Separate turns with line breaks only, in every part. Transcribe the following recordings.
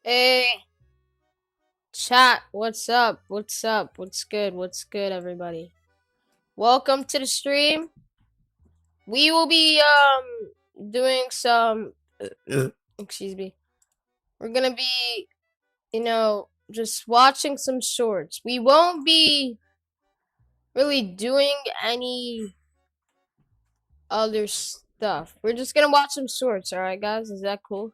Hey, chat, what's up? What's up? What's good? What's good, everybody? Welcome to the stream. We will be doing some excuse me. We're gonna be, just watching some shorts. We won't be really doing any other stuff. We're just gonna watch some shorts, alright guys? Is that cool?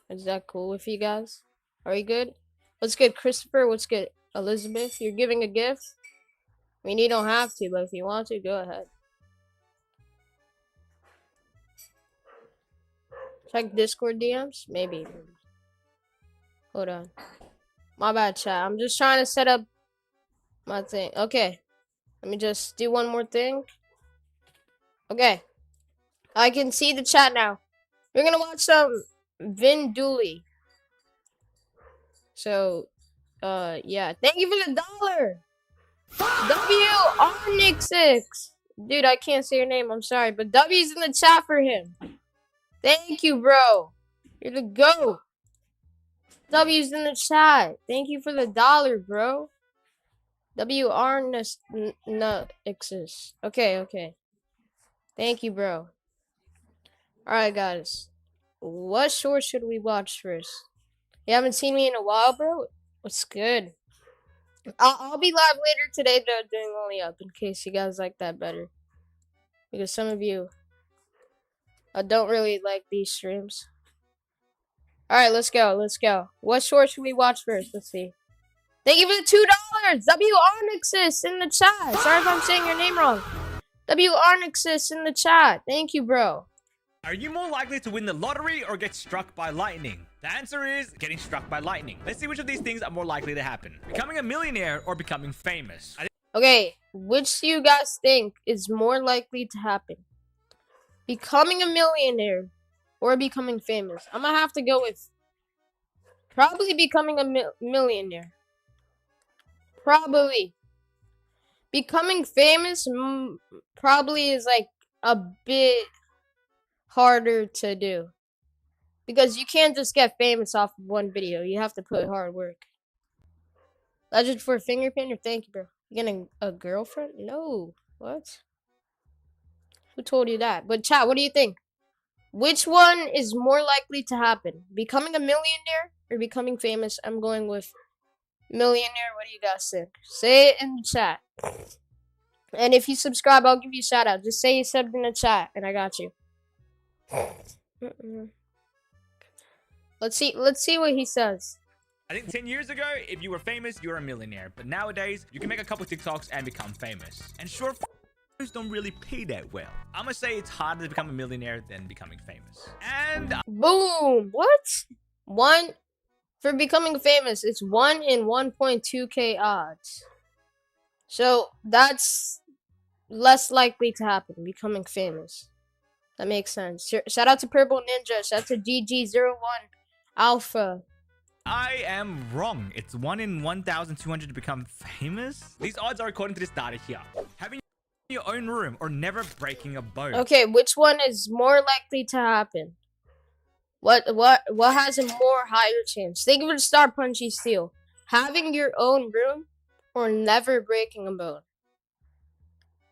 Is that cool with you guys? Are you good? What's good, Christopher? What's good, Elizabeth? You're giving a gift? I mean, you don't have to, but if you want to, go ahead. Check Discord DMs? Maybe. Hold on. My bad, chat. I'm just trying to set up my thing. Okay. Let me just do one more thing. Okay. I can see the chat now. We're gonna watch some Vin Dooley. So, yeah. Thank you for the $1. Onyx6. Dude, I can't say your name. I'm sorry. But W's in the chat for him. Thank you, bro. You're the GOAT. W's in the chat. Thank you for the $1, bro. WRNXS. Okay. Thank you, bro. Alright, guys. What short should we watch first? You haven't seen me in a while, bro? What's good? I'll be live later today, though, doing Only Up, in case you guys like that better. Because some of you don't really like these streams. Alright, let's go. What short should we watch first? Let's see. Thank you for the $2. WRNXS in the chat. Sorry if I'm saying your name wrong. WRNXS in the chat. Thank you, bro.
Are you more likely to win the lottery or get struck by lightning? The answer is getting struck by lightning. Let's see which of these things are more likely to happen. Becoming a millionaire or becoming famous.
Okay, which do you guys think is more likely to happen? Becoming a millionaire or becoming famous? I'm gonna have to go with probably becoming a millionaire. Probably. Becoming famous probably is like a bit harder to do. Because you can't just get famous off of one video. You have to put hard work. Legend for a finger painter? Thank you, bro. You getting a girlfriend? No. What? Who told you that? But chat, what do you think? Which one is more likely to happen? Becoming a millionaire or becoming famous? I'm going with millionaire. What do you guys think? Say it in the chat. And if you subscribe, I'll give you a shout out. Just say you subbed in the chat and I got you. Let's see what he says.
I think 10 years ago, if you were famous, you were a millionaire. But nowadays, you can make a couple TikToks and become famous. And short don't really pay that well. I'm gonna say it's harder to become a millionaire than becoming famous. And
boom! What? For becoming famous, it's 1 in 1.2k odds. So that's less likely to happen, becoming famous. That makes sense. Shout out to Purple Ninja. Shout out to GG01 Alpha.
I am wrong. It's 1 in 1,200 to become famous. These odds are according to this data here. Having your own room or never breaking a bone.
Okay, which one is more likely to happen? What has a more higher chance? Think of it, Star Punchy Steel. Having your own room or never breaking a bone.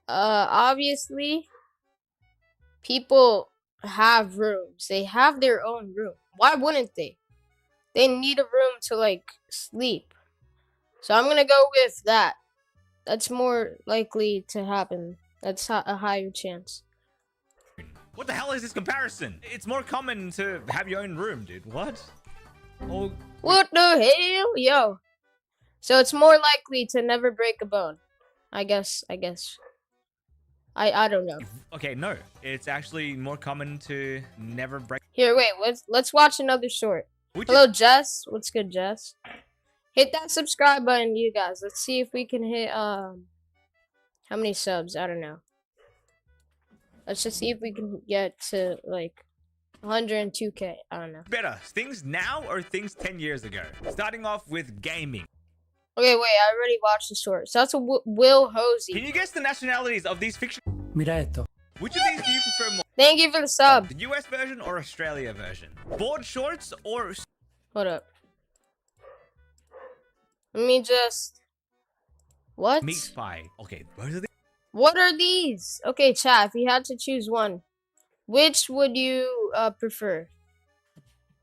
Obviously, people have rooms. They have their own room. Why wouldn't they? They need a room to, like, sleep. So I'm gonna go with that. That's more likely to happen. That's a higher chance.
What the hell is this comparison? It's more common to have your own room, dude. What? Oh.
What the hell? Yo. So it's more likely to never break a bone. I guess. I don't know.
Okay, no. It's actually more common to never break.
Here, wait. Let's watch another short. Hello, Jess. What's good, Jess? Hit that subscribe button, you guys. Let's see if we can hit, how many subs? I don't know. Let's just see if we can get to, like, 102k. I don't know.
Better, things now or things 10 years ago? Starting off with gaming.
Okay, wait. I already watched the short. So that's a Will Hosey.
Can you guess the nationalities of these fiction?
Mira esto.
Which of these do you prefer more?
Thank you for the sub.
The US version or Australia version? Board shorts or
Hold up. Let me just. What?
Meat pie. Okay, both of these.
What are these? Okay, chat. If you had to choose one, which would you prefer?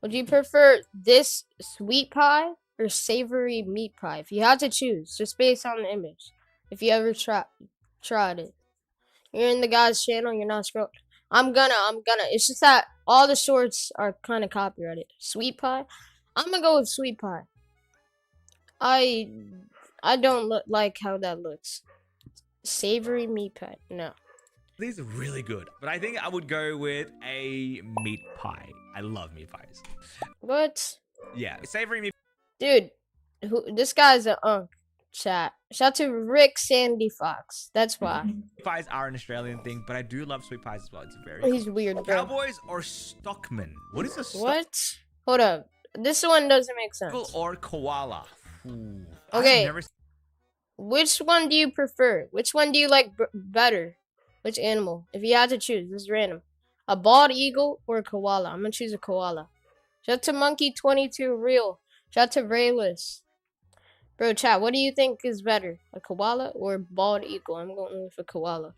Would you prefer this sweet pie or savory meat pie? If you had to choose, just based on the image. If you ever tried it. You're in the guy's channel, you're not scrolling. I'm gonna. It's just that all the shorts are kind of copyrighted. Sweet pie? I'm gonna go with sweet pie. I don't like how that looks. Savory meat pie. No.
These are really good, but I think I would go with a meat pie. I love meat pies.
What?
Yeah, savory meat.
Dude, this guy's an unk. Chat. Shout out to Rick Sandy Fox. That's why.
Pies are an Australian thing, but I do love sweet pies as well. It's very
He's weird, bro.
Cowboys or Stockman? What is a
What? Hold up. This one doesn't make sense.
Or koala? Ooh,
okay. Which one do you prefer? Which one do you like better? Which animal? If you had to choose, this is random. A bald eagle or a koala? I'm gonna choose a koala. Shout out to Monkey22 Real. Shout out to Rayless. Bro, chat, what do you think is better? A koala or a bald eagle? I'm going with a koala.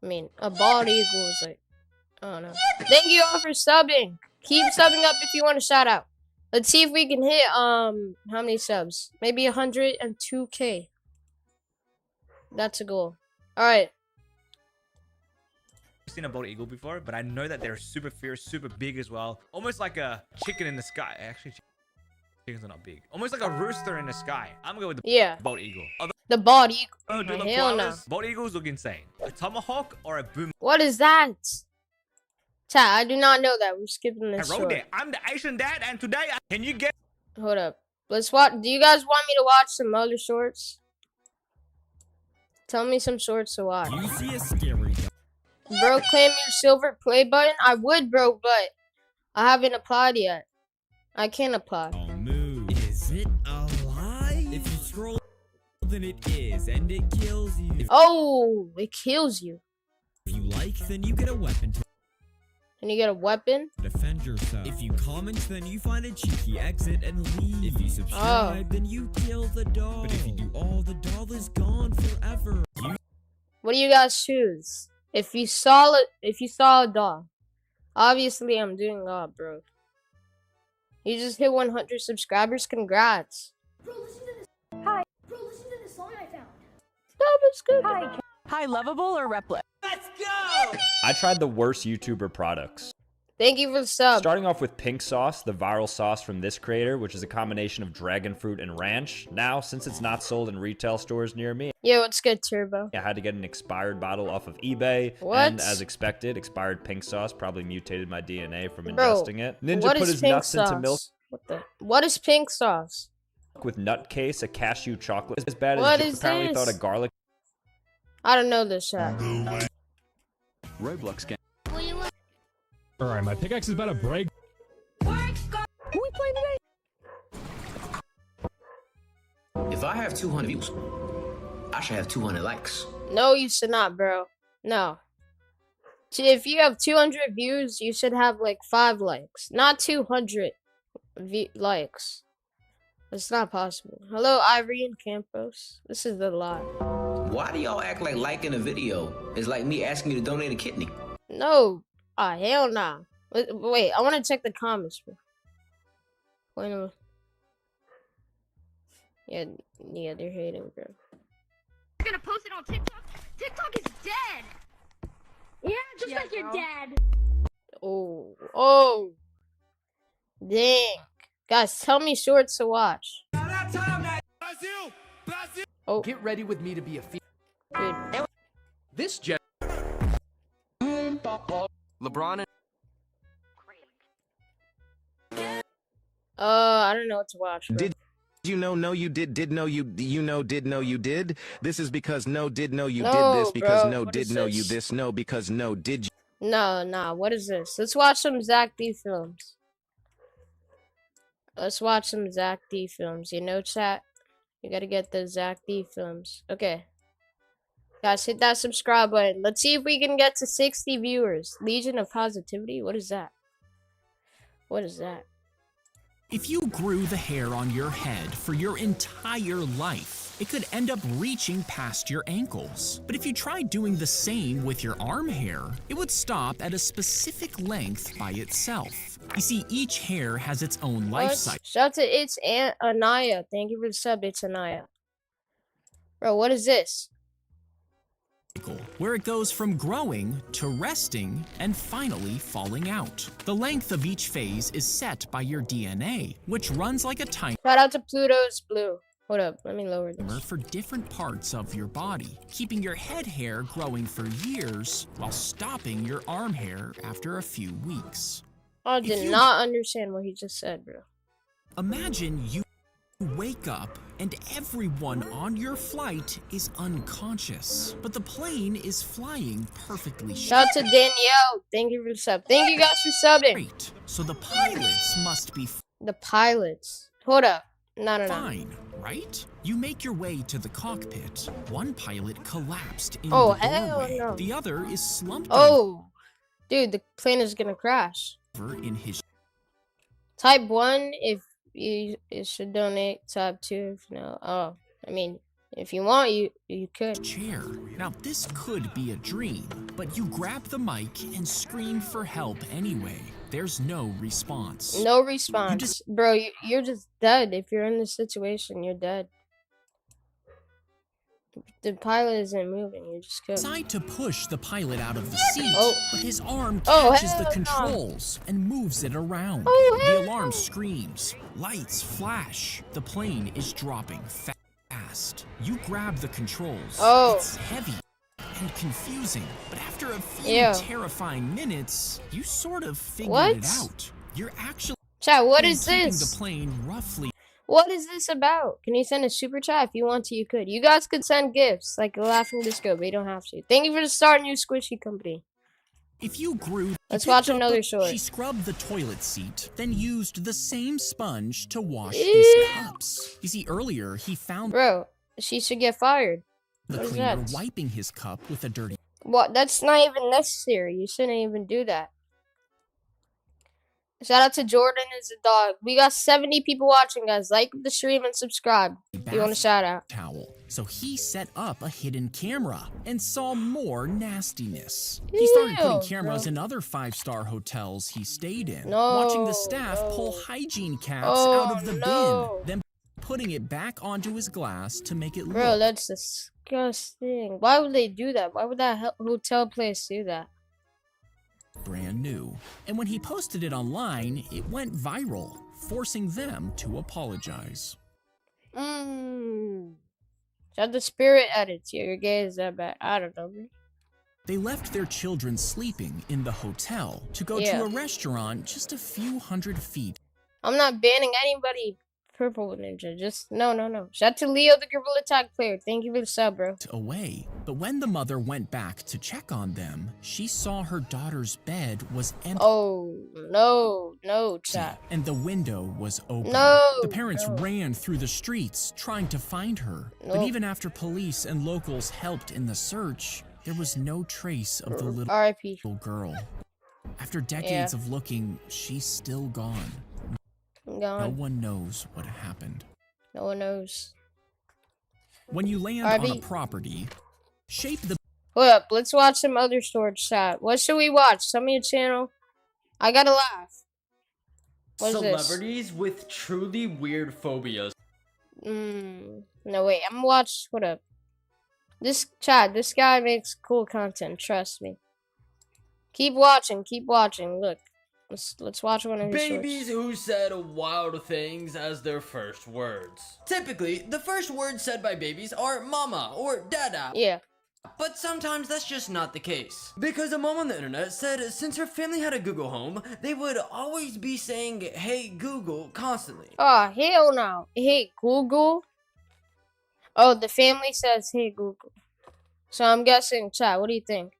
I mean, a bald eagle is like, I don't know. Thank you all for subbing. Keep subbing up if you want a shout out. Let's see if we can hit, how many subs? Maybe 102K. That's a goal. Alright.
I've seen a bald eagle before, but I know that they're super fierce, super big as well. Almost like a chicken in the sky. Actually, chickens are not big. Almost like a rooster in the sky. I'm gonna go with the bald eagle.
The bald eagle.
Oh, do
Hell no.
Bald eagles look insane. A tomahawk or a boom.
What is that? Chat, I do not know that. We're skipping this short.
I'm the Asian dad, and today, can you get...
Hold up. Let's watch. Do you guys want me to watch some other shorts? Tell me some shorts to watch.
You see a scary...
Bro, claim your silver play button? I would, bro, but I haven't applied yet. I can't apply.
Oh, move. Is it alive? If you scroll, then it is, and it kills you.
Oh, it kills you.
If you like, then you get a weapon to
Can you get a weapon?
defend yourself. If you comment, then you find a cheeky exit and leave. If you subscribe, then you kill the doll. But if you do all, the doll is gone forever.
What do you guys choose? If you saw a doll, obviously I'm doing bro. You just hit 100 subscribers. Congrats.
Bro, listen to this. Hi. Bro, listen to this song I found.
That was good.
Hi, Lovable or Replit?
I tried the worst YouTuber products.
Thank you for the sub.
Starting off with Pink Sauce, the viral sauce from this creator, which is a combination of dragon fruit and ranch. Now, since it's not sold in retail stores near me,
Yo, what's good, Turbo?
I had to get an expired bottle off of eBay.
What?
And as expected, expired pink sauce probably mutated my DNA from ingesting it. Ninja
what
put
is
his
pink
nuts
sauce?
into milk
What is pink sauce?
with Nutcase, a cashew chocolate. As bad
What
as
is
apparently
this?
thought a garlic.
I don't know this chat.
Roblox game.
Alright, my pickaxe is about to break.
Who we playing today?
If I have 200 views, I should have 200 likes.
No, you should not, bro. No. If you have 200 views, you should have like 5 likes, not 200 likes. It's not possible. Hello, Ivory and Campos. This is the lie.
Why do y'all act like liking a video is like me asking you to donate a kidney?
No. Ah, hell nah. Wait, I want to check the comments, bro. Wait a minute. Yeah, they're hating, bro.
You're gonna post it on TikTok? TikTok is dead! Yeah, just like your dad.
Oh. Dang. Guys, tell me shorts to watch. Oh,
Get ready with me to be a
dude.
This jet. LeBron and
I don't know what to watch, bro.
Did you know? No, you did. Did know you? You know? Did know you did? This is because no did know you
No,
did this because
bro,
no
what
did
is
know you
this?
this no because no did you.
No, what is this? Let's watch some Zach D films. Let's watch some Zach D films. You know, chat? You gotta get the Zach D films. Okay. Guys, hit that subscribe button. Let's see if we can get to 60 viewers. Legion of Positivity? What is that? What is that?
If you grew the hair on your head for your entire life, it could end up reaching past your ankles. But if you tried doing the same with your arm hair, it would stop at a specific length by itself. You see, each hair has its own life cycle.
Shout out to It's Anaya. Thank you for the sub, It's Anaya. Bro, what is this?
Where it goes from growing to resting and finally falling out. The length of each phase is set by your DNA, which runs like a timer.
Shout out to Pluto's Blue. Hold up, let me lower this.
For different parts of your body, keeping your head hair growing for years while stopping your arm hair after a few weeks.
I did not understand what he just said, bro.
Imagine you wake up and everyone on your flight is unconscious, but the plane is flying perfectly straight.
Shout out to Danielle. Thank you for the sub. Thank you guys for subbing.
So the pilots must be
the pilots. Hold up. No.
Fine, right? You make your way to the cockpit. One pilot collapsed in
the
doorway.
Hell no.
The other is slumped
dude, the plane is gonna crash.
in his
Type 1 if you should donate. Type 2 if no. Oh, I mean, if you want, you could.
Chair. Now this could be a dream, but you grab the mic and scream for help anyway. There's no response.
No response. Bro, you're just dead. If you're in this situation, you're dead. The pilot isn't moving. You just could.
Decide to push the pilot out of the seat, but his arm
Oh,
catches the
hell no.
controls and moves it around.
Oh, hell
The alarm screams. Lights flash. The plane is dropping fast. You grab the controls.
Oh.
It's heavy and confusing, but after a few
Ew.
terrifying minutes, you sort of figured
What?
it out. You're actually
Chat, what is
keeping
this?
the plane roughly.
What is this about? Can you send a super chat? If you want to, you could. You guys could send gifts, like the Laughing Disco, but you don't have to. Thank you for the start, new squishy company.
If you grew,
Let's
you
watch
picked up
another
a-
short.
She scrubbed the toilet seat, then used the same sponge to wash his
Ew.
cups. You see, earlier he found
Bro, she should get fired.
the
What is
cleaner
that?
wiping his cup with a dirty.
What? That's not even necessary. You shouldn't even do that. Shout out to Jordan is a dog. We got 70 people watching, guys. Like the stream and subscribe. If you want a shout out?
Towel. So he set up a hidden camera and saw more nastiness. He
Ew,
started putting cameras
bro.
in other 5-star hotels he stayed in,
No,
watching the staff pull hygiene caps
Oh,
out of the
no.
bin, then putting it back onto his glass to make it
Bro,
look
that's disgusting. Why would they do that? Why would that hotel place do that?
brand new. And when he posted it online, it went viral, forcing them to apologize.
Shout out to Spirit Edits. Your gay is that bad. I don't know, bro.
They left their children sleeping in the hotel to go
Yeah.
to a restaurant just a few hundred feet
I'm not banning anybody. Purple Ninja. Just no. Shout out to Leo, the Gorilla Tag player. Thank you for the sub, bro.
away. But when the mother went back to check on them, she saw her daughter's bed was empty.
Oh, no, chat.
And the window was open.
No,
The parents
no.
ran through the streets trying to find her. But
Nope.
even after police and locals helped in the search, there was no trace of the little
R.I.P.
girl. After decades of looking, she's still gone.
I'm
No
gone.
one knows what happened.
No one knows.
When you land on a
R.I.P.
property, shape the
Hold up. Let's watch some other storage chat. What should we watch? Tell me a channel. I gotta laugh. What is this?
Celebrities with truly weird phobias.
No, wait. I'm gonna watch. Hold up. This guy makes cool content. Trust me. Keep watching. Look. Let's watch one of his
Babies
shorts.
who said wild things as their first words. Typically, the first words said by babies are mama or dada.
Yeah.
But sometimes that's just not the case. Because a mom on the internet said since her family had a Google Home, they would always be saying, "Hey Google," constantly.
Oh, hell no. Hey, Google. Oh, the family says, hey, Google. So I'm guessing, chat, what do you think?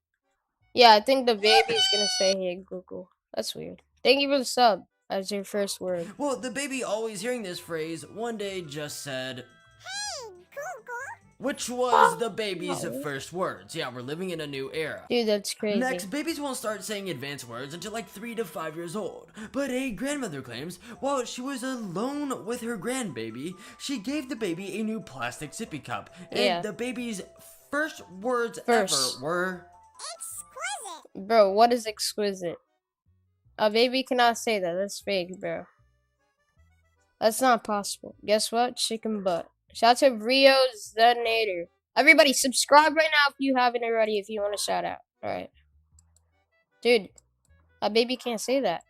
Yeah, I think the baby's gonna say, hey, Google. That's weird. Thank you for the sub as your first word.
Well, the baby always hearing this phrase one day just said, "Hey Google." which was the baby's first words. Yeah, we're living in a new era.
Dude, that's crazy.
Next, babies won't start saying advanced words until like 3 to 5 years old. But a grandmother claims while she was alone with her grandbaby, she gave the baby a new plastic sippy cup. And the baby's first words ever were...
Exquisite. Bro, what is exquisite? A baby cannot say that. That's fake, bro. That's not possible. Guess what? Chicken butt. Shout out to Rio Zednator. Everybody, subscribe right now if you haven't already, if you want a shout out. Alright. Dude, a baby can't say that.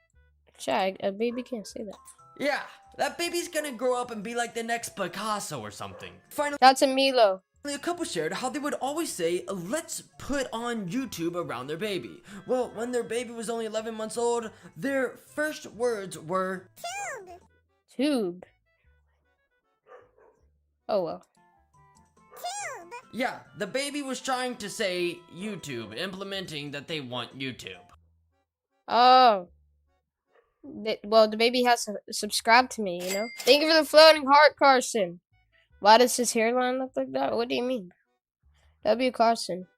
Chat, a baby can't say that.
Yeah, that baby's gonna grow up and be like the next Picasso or something. Finally,
shout out to Milo.
A couple shared how they would always say, let's put on YouTube around their baby. Well, when their baby was only 11 months old, their first words were...
Tube. Tube. Oh well.
Tube. Yeah, the baby was trying to say YouTube, implementing that they want YouTube.
Oh. Well, the baby has to subscribe to me, you know? Thank you for the floating heart, Carson. Why does his hairline look like that? What do you mean? W. Carson.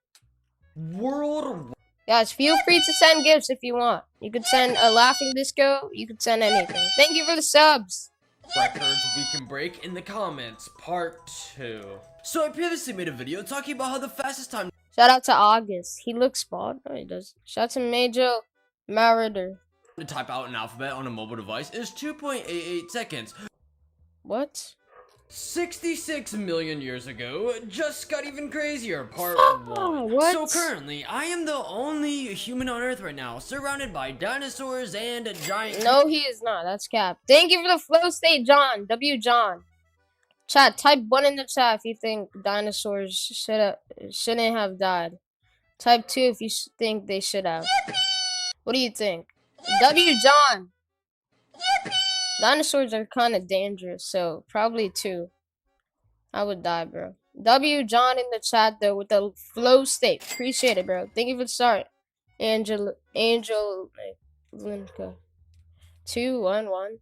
World.
Guys, feel free to send gifts if you want. You could send a laughing disco. You could send anything. Thank you for the subs.
Records we can break in the comments, part 2. So I previously made a video talking about how the fastest time...
Shout out to August. He looks bald. No, he doesn't. Shout out to Major Marauder.
To type out an alphabet on a mobile device is 2.88 seconds.
What?
66 million years ago, just got even crazier, part 1.
What?
So currently, I am the only human on Earth right now, surrounded by dinosaurs and giant...
No, he is not. That's cap. Thank you for the flow state, John. W. John. Chat, type 1 in the chat if you think dinosaurs shouldn't have died. Type 2 if you think they should have. What do you think? W. John. Dinosaurs are kind of dangerous, so probably 2. I would die, bro. W. John in the chat, though, with the flow state. Appreciate it, bro. Thank you for the start. Angel Linka. 211.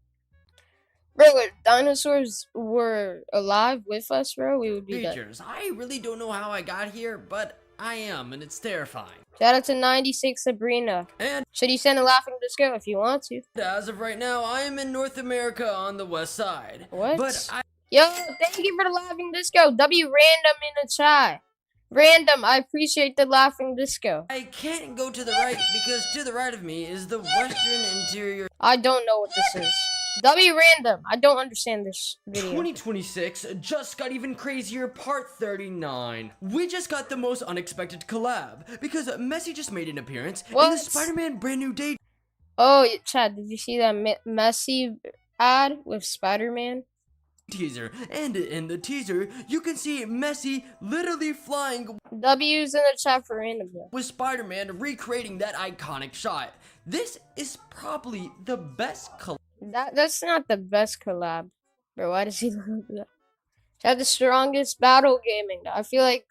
Bro, if dinosaurs were alive with us, bro, we would be dead.
I really don't know how I got here, but I am, and it's terrifying.
Shout out to 96 Sabrina.
And
should you send a laughing disco if you want to?
As of right now, I am in North America on the west side.
What?
But
Yo, thank you for the laughing disco. W random in the chat. Random, I appreciate the laughing disco.
I can't go to the right because to the right of me is the western interior.
I don't know what this is. W random, I don't understand this video.
2026 just got even crazier, part 39. We just got the most unexpected collab because Messi just made an appearance in the Spider-Man Brand New Day.
Oh, Chad, did you see that Messi ad with Spider-Man?
Teaser, and in the teaser you can see Messi literally flying.
W's in the chat for random
with Spider-Man recreating that iconic shot. This is probably the best collab.
That's not the best collab, bro. Why does he look like that? Shout out the strongest battle gaming. I feel like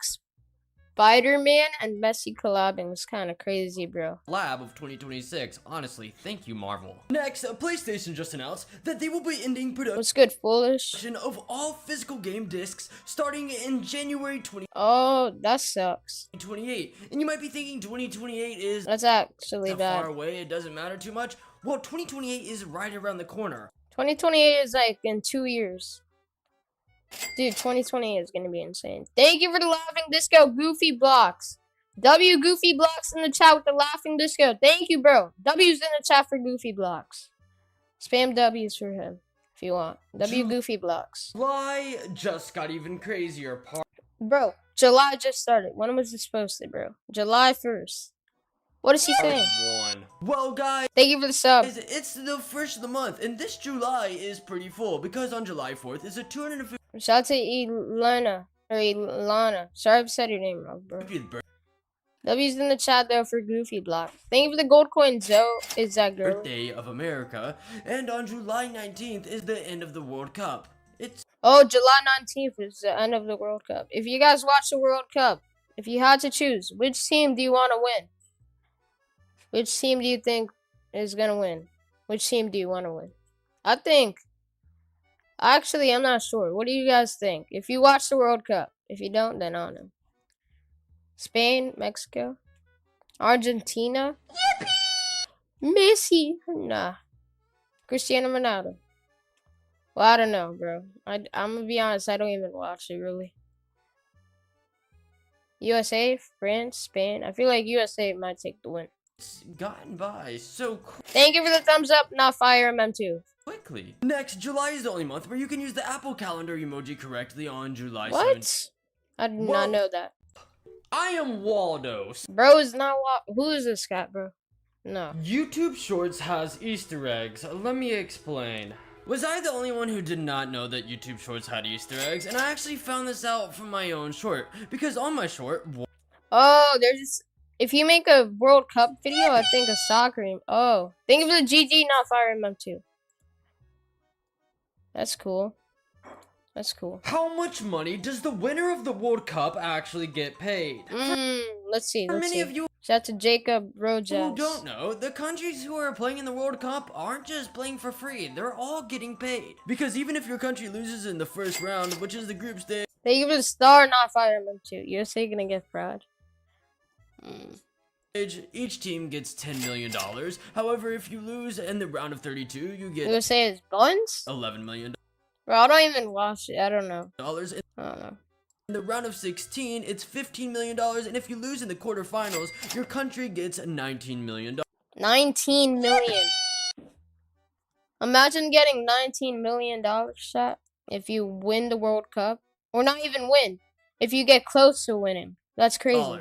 Spider-Man and Messi collabing was kind of crazy, bro.
Lab of 2026. Honestly, thank you, Marvel. Next, PlayStation just announced that they will be ending production.
What's good, foolish?
Of all physical game discs starting in January 20.
Oh, that sucks.
2028, and you might be thinking 2028 is
that's actually bad.
Far away. It doesn't matter too much. Well, 2028 is right around the corner.
2028 is like in 2 years. Dude, 2028 is gonna be insane. Thank you for the laughing disco, Goofy Blocks. W Goofy Blocks in the chat with the laughing disco. Thank you, bro. W's in the chat for Goofy Blocks. Spam W's for him if you want. W Goofy Blocks.
July just got even crazier.
Bro, July just started. When was this posted, bro? July 1st. What is he saying?
Well, guys,
thank you for the sub.
It's the first of the month, and this July is pretty full because on July 4th is a 250.
Shout out to Ilana. Sorry if I said your name wrong, bro. W's in the chat though for Goofy Block. Thank you for the gold coin, Zoe. Is that girl?
Birthday of America, and on July 19th is the end of the World Cup.
Oh, July 19th is the end of the World Cup. If you guys watch the World Cup, if you had to choose, which team do you want to win? Which team do you think is going to win? Which team do you want to win? Actually, I'm not sure. What do you guys think? If you watch the World Cup, If you don't, then I don't know. Spain, Mexico, Argentina. Messi. Nah. Cristiano Ronaldo. Well, I don't know, bro. I'm gonna be honest, I don't even watch it, really. USA, France, Spain. I feel like USA might take the win.
It's gotten by so quickly.
Thank you for the thumbs up, not fire MM2.
Next, July is the only month where you can use the Apple Calendar emoji correctly on July 7th.
What? I did not know that.
I am Waldo.
Bro is not who is this guy, bro? No.
YouTube Shorts has Easter eggs. Let me explain. Was I the only one who did not know that YouTube Shorts had Easter eggs? And I actually found this out from my own short. Because on my short...
Oh, there's... If you make a World Cup video, I think a soccer... Oh. Think of the GG, not fire MM2. That's cool. That's cool.
How much money does the winner of the World Cup actually get paid?
Let's see.
For many of you
shout out to Jacob Rojas.
who don't know, the countries who are playing in the World Cup aren't just playing for free. They're all getting paid. Because even if your country loses in the first round, which is the group stage...
They give it a star, not fire MM2. USA gonna get proud.
Each team gets $10 million. However, if you lose in the round of 32, you get...
USA is buns?
$11 million.
Bro, I don't even watch it. I don't know. I don't know.
In the round of 16, it's $15 million, and if you lose in the quarterfinals, your country gets $19 million.
19 million. Imagine getting $19 million shot if you win the World Cup. Or not even win. If you get close to winning. That's crazy.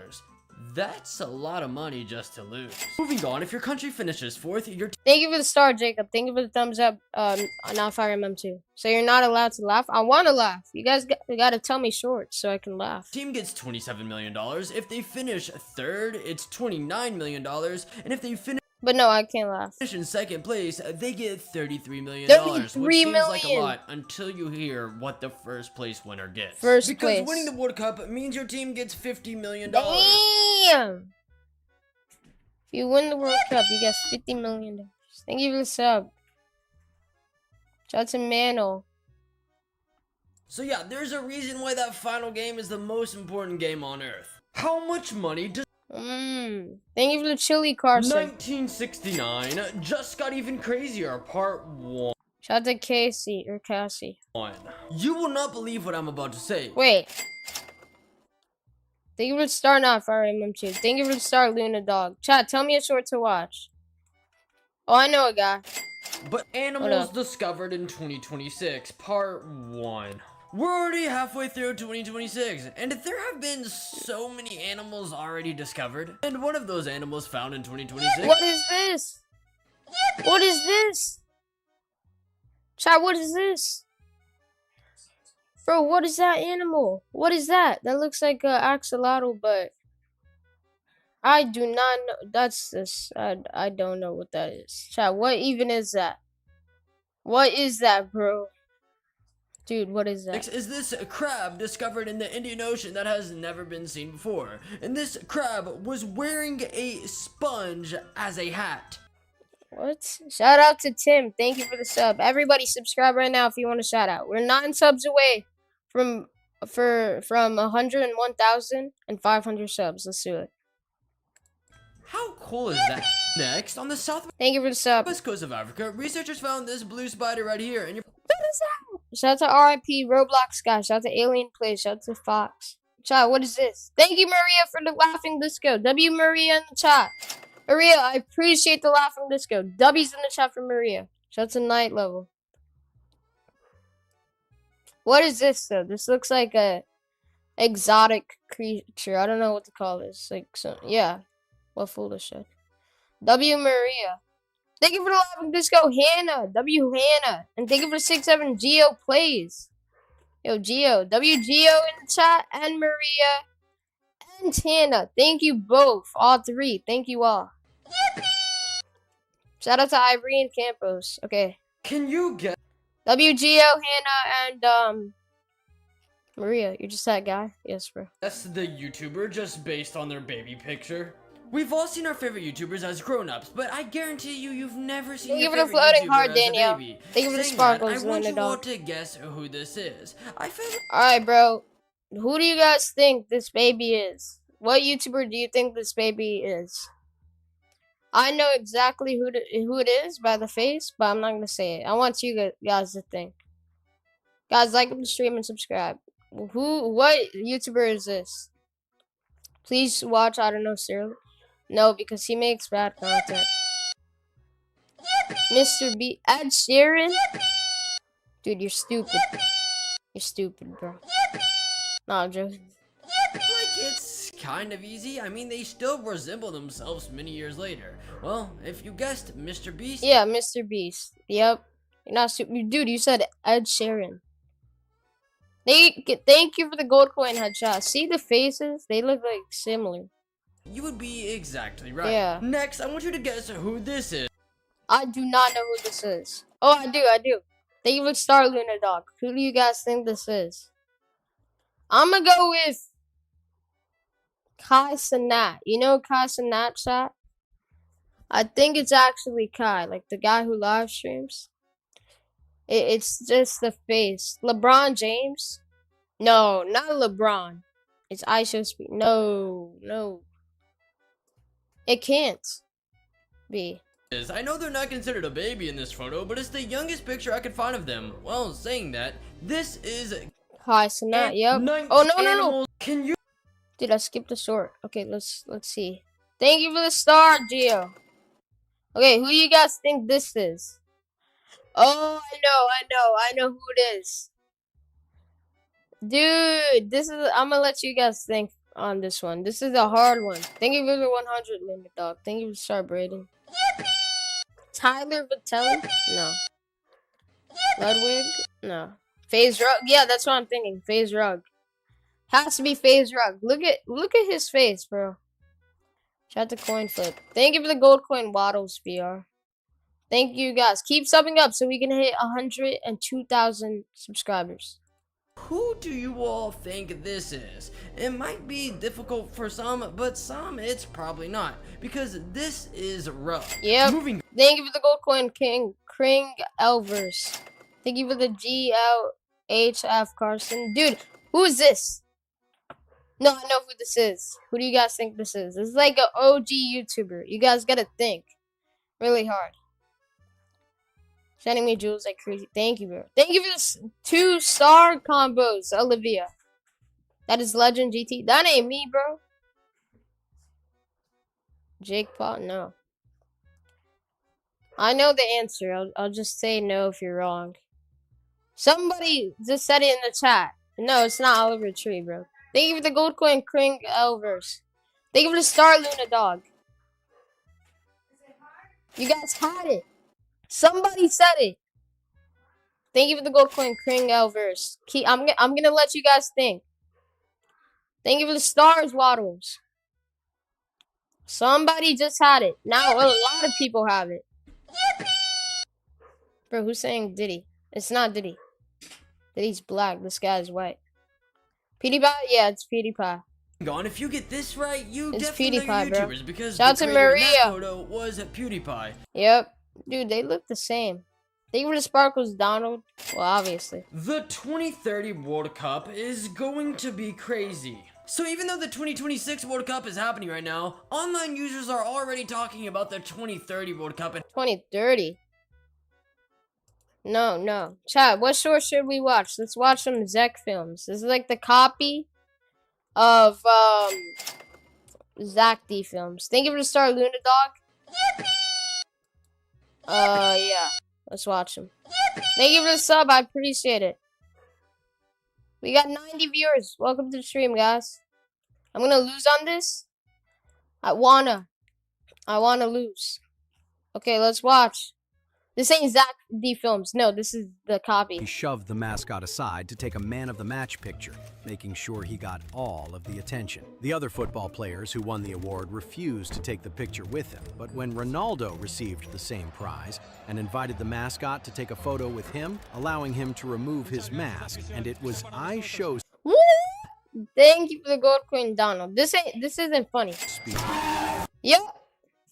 That's a lot of money just to lose. Moving on, if your country finishes 4th, your
Thank you for the star, Jacob. Thank you for the thumbs up. Not fire MM2. So you're not allowed to laugh? I want to laugh. You guys gotta tell me short so I can laugh.
Team gets $27 million. If they finish 3rd, it's $29 million. And if they finish...
But no, I can't laugh.
In 2nd place, they get $33 million.
$33
which seems
million.
like a lot until you hear what the first place winner gets.
Because
winning the World Cup means your team gets $50 million.
Damn! If you win the World Cup, you get $50 million. Thank you for the sub. Shout out to Mano.
So yeah, there's a reason why that final game is the most important game on Earth. How much money does...
Thank you for the chili, Carson.
1969 just got even crazier, part 1.
Shout out to Casey, or Cassie.
You will not believe what I'm about to say.
Wait. Thank you for the star, not fire MM2. Thank you for the star, Luna Dog. Chat, tell me a short to watch. Oh, I know a guy.
But animals discovered in 2026, part 1. We're already halfway through 2026, and there have been so many animals already discovered. And one of those animals found in 2026.
What is this? What is this? Chat, what is this? Bro, what is that animal? What is that? That looks like an axolotl, but I do not know. That's this. I don't know what that is. Chat, what even is that? What is that, bro? Dude, what is that?
Is this crab discovered in the Indian Ocean that has never been seen before? And this crab was wearing a sponge as a hat.
What? Shout out to Tim. Thank you for the sub. Everybody subscribe right now if you want a shout out. We're 9 subs away from 101,500 subs. Let's do it.
How cool is that? Next, on the
Thank you for the sub.
west coast of Africa, researchers found this blue spider right here, and
Shout out to RIP Roblox guy. Shout out to Alien Play. Shout out to Fox. Chat, what is this? Thank you, Maria, for the laughing disco. W Maria in the chat. Maria, I appreciate the laughing disco. W's in the chat for Maria. Shout out to Night Level. What is this though? This looks like a exotic creature. I don't know what to call this. Like yeah. What foolish shit. W Maria. Thank you for the laughing disco, Hannah. W Hannah. And thank you for 6-7 Geo plays. Yo, Geo. W Geo in the chat. And Maria. And Hannah. Thank you both. All 3. Thank you all. Yippee! Shout out to Ivory and Campos. Okay.
Can you get
W Geo, Hannah, and Maria. You're just that guy? Yes, bro.
That's the YouTuber just based on their baby picture. We've all seen our favorite YouTubers as grown-ups, but I guarantee you've never seen
Thank
your
you for the
favorite
floating
YouTuber
heart,
as a
Danielle.
baby.
Thank you for the
Saying
sparkles,
that, I want
Luna
you all
Dog.
to guess who this is.
Alright, bro. Who do you guys think this baby is? What YouTuber do you think this baby is? I know exactly who it is by the face, but I'm not gonna say it. I want you guys to think. Guys, like the stream and subscribe. What YouTuber is this? Please watch, I don't know, Cyril. No, because he makes bad content. Mr. B. Ed Sheeran? Dude, you're stupid. You're stupid, bro. No, I'm joking.
Like, it's kind of easy. I mean, they still resemble themselves many years later. Well, if you guessed Mr. Beast.
Yeah, Mr. Beast. Yep. You're not stupid. Dude, you said Ed Sheeran. Thank you for the gold coin headshot. See the faces? They look like similar.
You would be exactly right.
Yeah.
Next, I want you to guess who this is.
I do not know who this is. Oh, I do. Thank you for Star Luna Dog. Who do you guys think this is? I'm gonna go with Kai Cenat. You know Kai Cenat, chat? I think it's actually Kai, like the guy who live streams. It's just the face. LeBron James? No, not LeBron. It's IShowSpeed. No. It can't be.
I know they're not considered a baby in this photo, but it's the youngest picture I could find of them. Well, saying that, this is
Kai Cenat, yep. Oh, no.
Can you?
Dude, I skipped a short. Okay, let's see. Thank you for the star, Gio. Okay, who do you guys think this is? Oh, I know who it is. Dude, I'm gonna let you guys think on this one. This is a hard one. Thank you for the 100 limit, dog. Thank you for Star Braden. Tyler Vitelli? No. Ludwig? No. FaZe Rug? Yeah, that's what I'm thinking. FaZe Rug. Has to be FaZe Rug. Look at his face, bro. Shout out to Coin Flip. Thank you for the gold coin Waddles VR. Thank you guys. Keep subbing up so we can hit 102,000 subscribers.
Who do you all think this is? It might be difficult for some, but some it's probably not. Because this is Rug.
Yep. Thank you for the gold coin King Kring Elvers. Thank you for the GLHF Carson. Dude, who is this? No, I know who this is. Who do you guys think this is? This is like an OG YouTuber. You guys gotta think really hard. Sending me jewels like crazy. Thank you, bro. Thank you for this 2-star combos, Olivia. That is Legend GT. That ain't me, bro. Jake Paul? No. I know the answer. I'll just say no if you're wrong. Somebody just said it in the chat. No, it's not Oliver Tree, bro. Thank you for the gold coin, Kring Elvers. Thank you for the Star Luna Dog. You guys had it. Somebody said it. Thank you for the gold coin, Kring Elvers. I'm gonna let you guys think. Thank you for the stars, Waddles. Somebody just had it. Now a lot of people have it. Bro, who's saying Diddy? It's not Diddy. Diddy's black. This guy's white. PewDiePie? Yeah, it's PewDiePie.
Gone. If you get this right, you
it's
definitely
PewDiePie,
know
bro.
YouTubers because
Shout out
the
to
creator in that
Maria.
photo was PewDiePie.
Yep. Dude, they look the same. Thank you for the sparkles, Donald. Well, obviously.
The 2030 World Cup is going to be crazy. So even though the 2026 World Cup is happening right now, online users are already talking about the 2030 World Cup.
2030? No. Chat, what short should we watch? Let's watch some Zek films. This is like the copy of Zach D films. Thank you for the star, Luna Dog. Yeah. Let's watch them. Thank you for the sub. I appreciate it. We got 90 viewers. Welcome to the stream, guys. I'm gonna lose on this. I wanna lose. Okay, let's watch. This ain't Zach D Films. No, this is the copy.
He shoved the mascot aside to take a man of the match picture, making sure he got all of the attention. The other football players who won the award refused to take the picture with him, but when Ronaldo received the same prize and invited the mascot to take a photo with him, allowing him to remove his mask, and it was iShow.
Thank you for the gold coin, Donald. This isn't funny. Yep.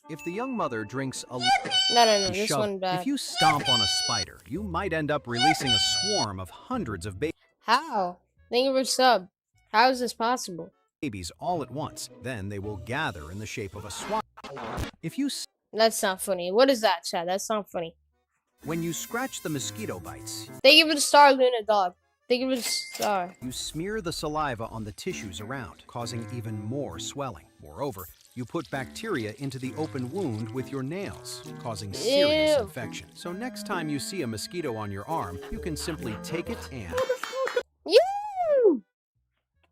If the young mother drinks a
No, this one bad.
If you stomp on a spider, you might end up releasing a swarm of hundreds of babies.
How? Thank you for sub. How is this possible?
Babies all at once. Then they will gather in the shape of a swan. If you
That's not funny. What is that, Chad? That's not funny.
When you scratch the mosquito bites,
Thank you for the star, Luna Dog. Thank you for the star.
you smear the saliva on the tissues around, causing even more swelling. Moreover, you put bacteria into the open wound with your nails, causing serious
Ew.
infection. So next time you see a mosquito on your arm, you can simply take it and...
You.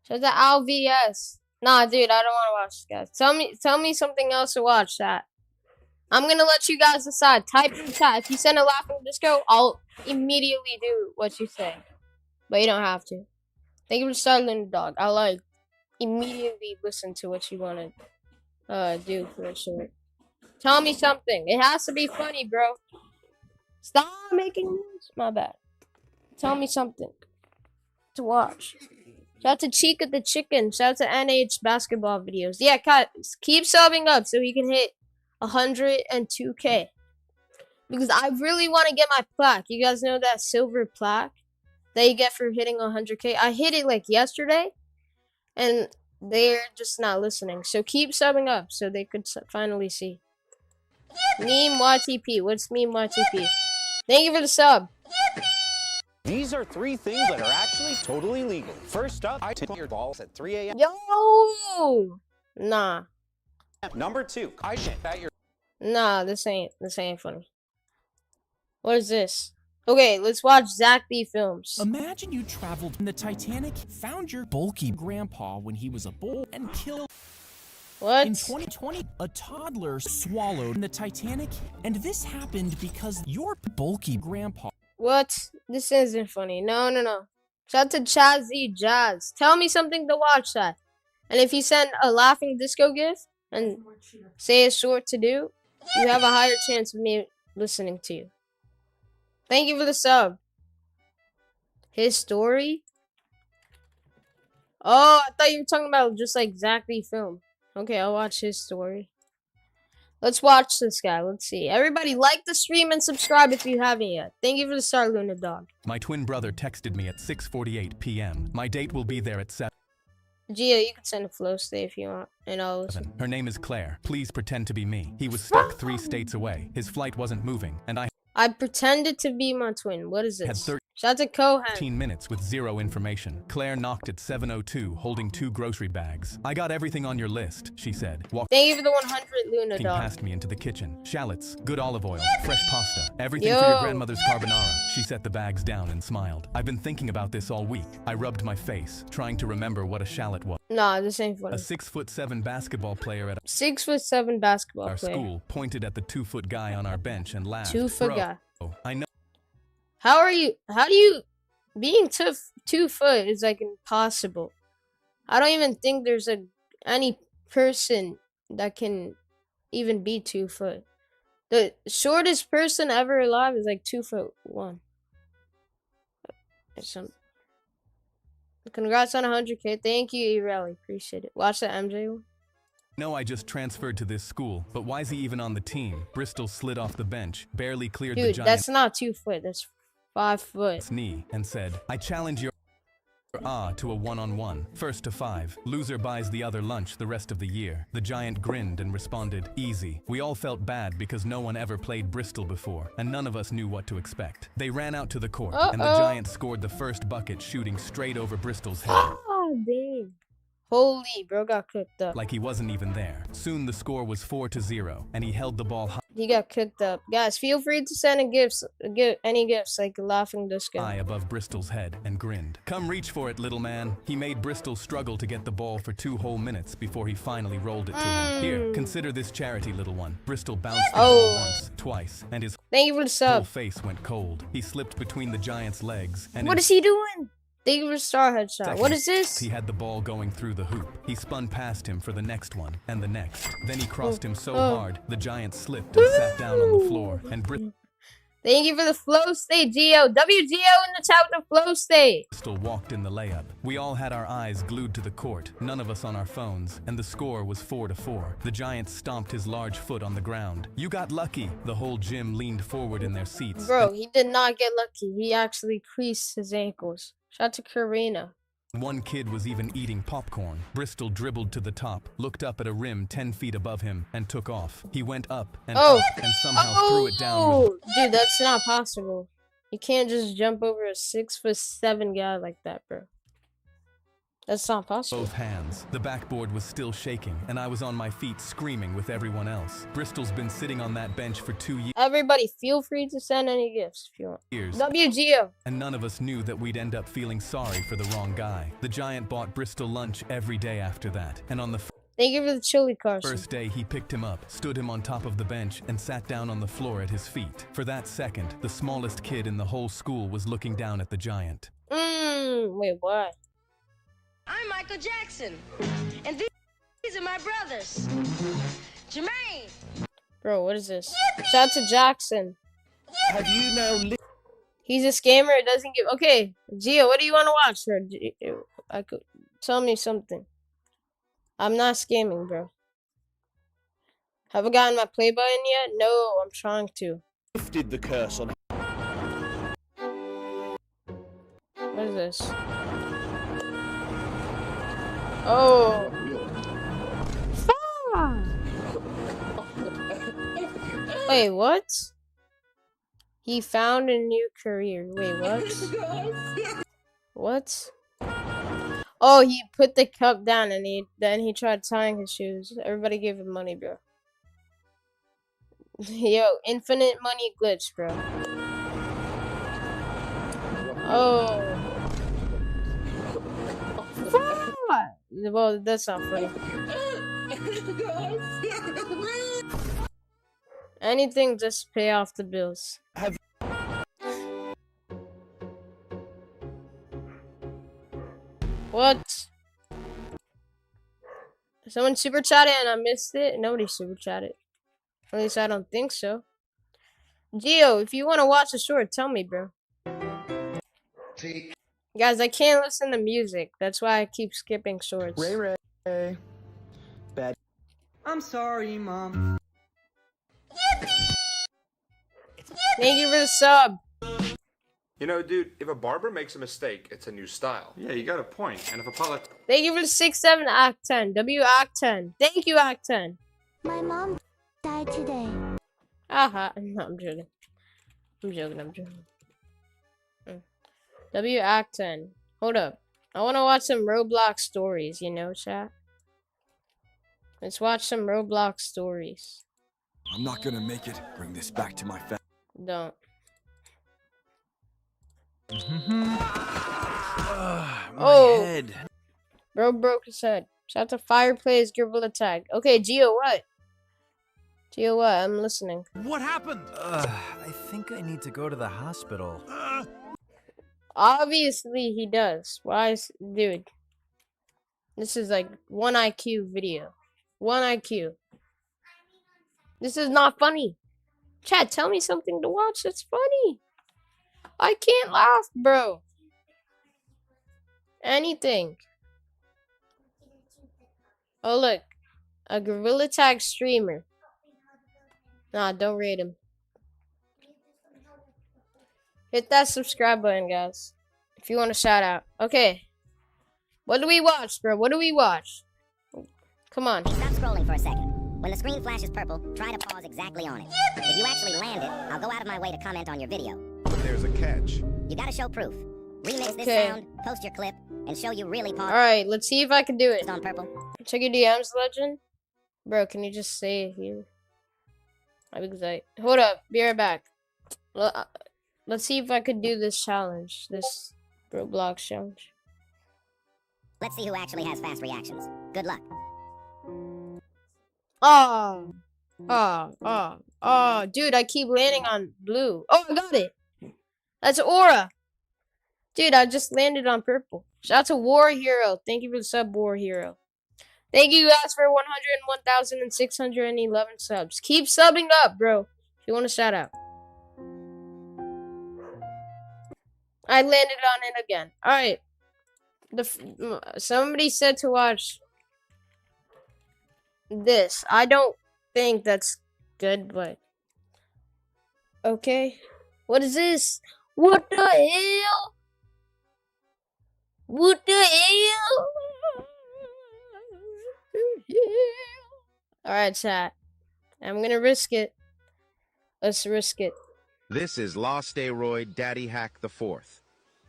Shout out LVS. Nah, dude, I don't want to watch this, guys. Tell me something else to watch, chat. I'm gonna let you guys decide. Type in the chat. If you send a laughing disco, I'll immediately do what you say. But you don't have to. Thank you for starting the dog. I'll like immediately listen to what you want to do for a short. Tell me something. It has to be funny, bro. Stop making noise. My bad. Tell me something to watch. Shout out to Chica the Chicken. Shout out to NH basketball videos. Yeah, guys, keep subbing up so we can hit 102K. Because I really want to get my plaque. You guys know that silver plaque that you get for hitting 100K? I hit it like yesterday, and they're just not listening. So keep subbing up so they could finally see. Meme YTP. What's meme YTP? Thank you for the sub.
These are 3 things that are actually totally legal. First up, I tip your balls at 3 a.m.
Yo! Nah.
Number 2, I shit at your...
Nah, this ain't funny. What is this? Okay, let's watch Zach B films.
Imagine you traveled in the Titanic, found your bulky grandpa when he was a boy, and killed...
What?
In 2020, a toddler swallowed in the Titanic, and this happened because your bulky grandpa...
What? This isn't funny. No. Shout out to Chazzy Jazz. Tell me something to watch that. And if you send a laughing disco gif and say it's short to do, you have a higher chance of me listening to you. Thank you for the sub. His story? Oh, I thought you were talking about just like Zach B film. Okay, I'll watch his story. Let's watch this guy. Let's see. Everybody like the stream and subscribe if you haven't yet. Thank you for the start, Luna Dog.
My twin brother texted me at 6:48 p.m. My date will be there at 7.
Gio, you can send a flow stay if you want, and I'll listen.
Her name is Claire. Please pretend to be me. He was stuck 3 states away. His flight wasn't moving, and
I pretended to be my twin. What is this?
Had
Shout out to Cohen.
13 minutes with 0 information. Claire knocked at 7:02, holding 2 grocery bags. I got everything on your list, she said.
Thank you for the 100, Luna Dog.
Past me into the kitchen. Shallots, good olive oil, fresh pasta, everything for your grandmother's carbonara. She set the bags down and smiled. I've been thinking about this all week. I rubbed my face, trying to remember what a shallot was.
Nah, this ain't funny.
A 6'7" basketball player at
6'7" basketball
our
player.
school pointed at the 2-foot guy on our bench and laughed.
2-foot guy.
I know.
How do you being 2 foot is like impossible. I don't even think there's any person that can even be 2 foot. The shortest person ever alive is like 2'1". Congrats on 100K. Thank you, E-Rally. Appreciate it. Watch the MJ one.
No, I just transferred to this school, but why's he even on the team? Bristol slid off the bench, barely cleared the
Dude,
giant
that's not 2 foot. That's 5 foot.
knee, and said, I challenge your to a one-on-one. First to 5. Loser buys the other lunch the rest of the year. The giant grinned and responded, easy. We all felt bad because no one ever played Bristol before, and none of us knew what to expect. They ran out to the court, and the giant scored the first bucket, shooting straight over Bristol's head.
Oh, dang. Holy, bro got cooked up.
Like he wasn't even there. Soon the score was 4-0, and he held the ball high.
He got cooked up. Guys, feel free to send any gifts, like a laughing disco.
High above Bristol's head and grinned. Come reach for it, little man. He made Bristol struggle to get the ball for 2 whole minutes before he finally rolled it to him. Here, consider this charity, little one. Bristol bounced the ball once, twice, and his
Thank you for the sub.
whole face went cold. He slipped between the giant's legs. And
what is he doing? Thank you for the star headshot. What is this?
He had the ball going through the hoop. He spun past him for the next one, and the next. Then he crossed him so hard, the giant slipped and sat down on the floor, and
Thank you for the flow state, Gio. WGO in the chat with the flow state.
Bristol walked in the layup. We all had our eyes glued to the court, none of us on our phones, and the score was 4-4. The giant stomped his large foot on the ground. You got lucky. The whole gym leaned forward in their seats.
Bro, he did not get lucky. He actually creased his ankles. Shout out to Karina.
One kid was even eating popcorn. Bristol dribbled to the top, looked up at a rim 10 feet above him, and took off. He went up and up and somehow threw it down with...
Dude, that's not possible. You can't just jump over a 6'7" guy like that, bro. That's not possible.
Both hands. The backboard was still shaking, and I was on my feet screaming with everyone else. Bristol's been sitting on that bench for 2 years.
Everybody, feel free to send any gifts if you want. WGO.
And none of us knew that we'd end up feeling sorry for the wrong guy. The Giant bought Bristol lunch every day after that, and on the
thank you for the chili, Carson.
First day, he picked him up, stood him on top of the bench, and sat down on the floor at his feet. For that second, the smallest kid in the whole school was looking down at the Giant.
Wait, what?
I'm Michael Jackson, and these are my brothers. Jermaine.
Bro, what is this? Shout out to Jackson.
Have you now...
He's a scammer. It doesn't give... Okay, Gio, what do you want to watch, sir? Tell me something. I'm not scamming, bro. Have I gotten my play button yet? No, I'm trying to.
Lifted the curse on...
What is this? Oh. Wait, what? He found a new career. Wait, what? What? Oh, he put the cup down and then he tried tying his shoes. Everybody gave him money, bro. Yo, infinite money glitch, bro. Oh. Well, that's not funny. Anything just pay off the bills. What? Someone super chatted and I missed it? Nobody super chatted. At least I don't think so. Gio, if you want to watch a short, tell me, bro. Guys, I can't listen to music. That's why I keep skipping shorts.
Ray. Bad. I'm sorry, Mom.
Thank you for the sub.
You know, dude, if a barber makes a mistake, it's a new style. Yeah, you got a point. And if a polit...
Thank you for the 6-7 Act 10. W Act 10. Thank you, Act 10.
My mom died today.
Aha. No, I'm joking. I'm joking. W Act 10. Hold up. I want to watch some Roblox stories, you know, chat? Let's watch some Roblox stories.
I'm not gonna make it. Bring this back to my family.
Don't.
My head.
Bro broke his head. Shout out to Fireplace Gorilla Tag. Okay, Gio, what? Gio, what? I'm listening.
What happened? I think I need to go to the hospital.
Obviously, he does. Why is... Dude. This is like 1 IQ video. 1 IQ. This is not funny. Chat, tell me something to watch that's funny. I can't laugh, bro. Anything. Oh, look. A Gorilla Tag streamer. Nah, don't rate him. Hit that subscribe button, guys. If you want a shout out. Okay. What do we watch, bro? What do we watch? Come on.
Stop scrolling for a second. When the screen flashes purple, try to pause exactly on it. If you actually land it, I'll go out of my way to comment on your video.
But there's a catch.
You gotta show proof. Remix this sound, post your clip, and show you really paused.
Alright, let's see if I can do it.
On purple.
Check your DMs, legend. Bro, can you just say it here? I'm excited. Hold up, be right back. Let's see if I could do this challenge. This Roblox challenge.
Let's see who actually has fast reactions. Good luck.
Dude, I keep landing on blue. Oh, I got it. That's Aura. Dude, I just landed on purple. Shout out to War Hero. Thank you for the sub, War Hero. Thank you guys for 101,611 subs. Keep subbing up, bro. If you want a shout out. I landed on it again. Alright. Somebody said to watch this. I don't think that's good, but okay. What is this? What the hell? What the hell? Alright, chat. I'm gonna risk it. Let's risk it.
This is La Steroid Daddy Hack the Fourth.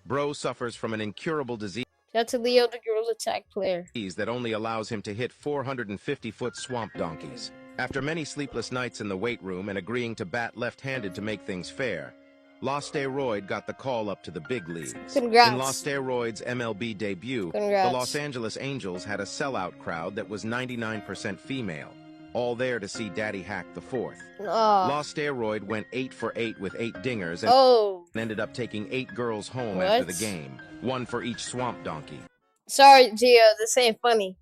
Bro suffers from an incurable disease
That's a Leo the Gorilla Tag player.
that only allows him to hit 450-foot swamp donkeys. After many sleepless nights in the weight room and agreeing to bat left-handed to make things fair, La Steroid got the call up to the big leagues.
Congrats.
In La Steroid's MLB debut,
Congrats.
the Los Angeles Angels had a sellout crowd that was 99% female, all there to see Daddy Hack the Fourth. La Steroid went 8 for 8 with 8 dingers and ended up taking 8 girls home after the game, 1 for each swamp donkey.
Sorry, Gio, this ain't funny.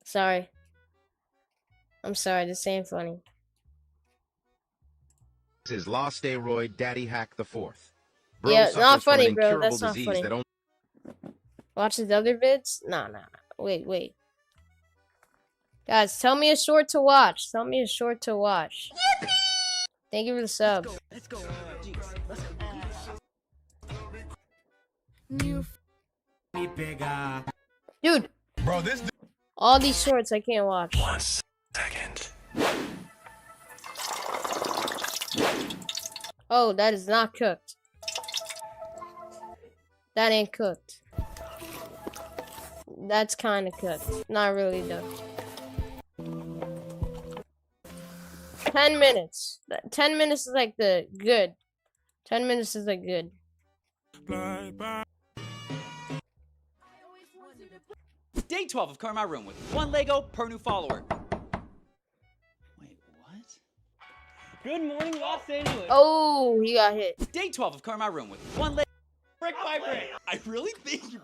Sorry. I'm sorry, this ain't funny.
This is La Steroid Daddy Hack the Fourth.
Yeah, not
suffers from an
funny, bro.
incurable
That's not
disease
funny.
that only
Watch his other vids? Nah. Wait. Guys, tell me a short to watch. Tell me a short to watch. Thank you for the sub.
Let's go.
Dude.
Bro, this
all these shorts I can't watch.
1 second.
Oh, that is not cooked. That ain't cooked. That's kind of cooked. Not really though. 10 minutes. 10 minutes is like the good. 10 minutes is like good.
Day 12 of Clear My Room with 1 Lego per new follower. Wait, what? Good morning, Los Angeles.
Oh, he got hit.
Day 12 of Clear My Room with 1 Lego. Brick by brick. I really think you.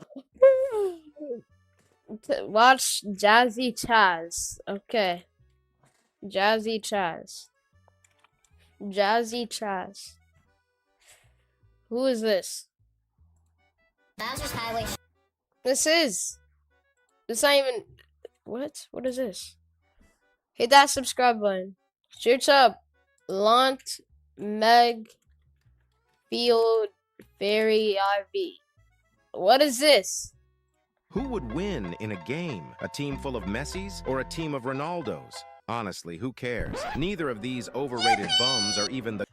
Watch Jazzy Chaz. Okay. Jazzy Chaz. Jazzy Chaz. Who is this?
Bowser's Highway.
This not even. What? What is this? Hit that subscribe button. Search up Lant Meg Field Fairy IV. What is this?
Who would win in a game? A team full of Messis or a team of Ronaldos? Honestly, who cares? Neither of these overrated bums are even the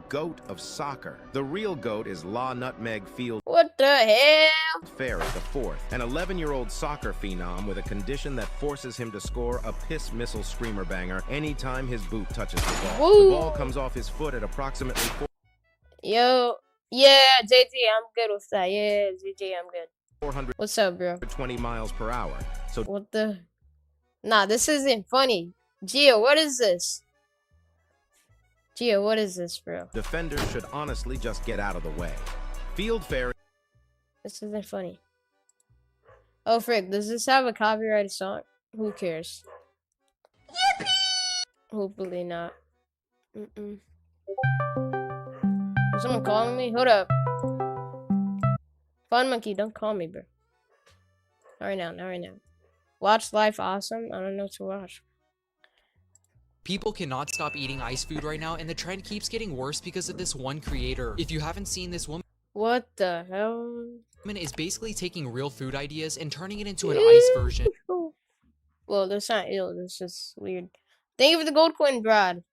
GOAT of soccer. The real GOAT is La Nutmeg Field.
What the hell?
Ferry the Fourth, an 11-year-old soccer phenom with a condition that forces him to score a piss missile screamer banger anytime his boot touches the ball.
Woo.
The ball comes off his foot at approximately 4.
Yo, yeah, JT, I'm good with that. Yeah, JT, I'm good.
400.
What's up, bro?
20 miles per hour. So
what the? Nah, this isn't funny. Gio, what is this? Gio, what is this, bro?
Defenders should honestly just get out of the way. Field Fairy.
This isn't funny. Oh, frick, does this have a copyrighted song? Who cares? Yippee! Hopefully not. Is someone calling me? Hold up. Fun Monkey, don't call me, bro. Not right now, not right now. Watch Life Awesome? I don't know what to watch.
People cannot stop eating ice food right now, and the trend keeps getting worse because of this one creator. If you haven't seen this woman,
what the hell?
Is basically taking real food ideas and turning it into an ice version.
Well, that's not ill. That's just weird. Thank you for the gold coin, Brad.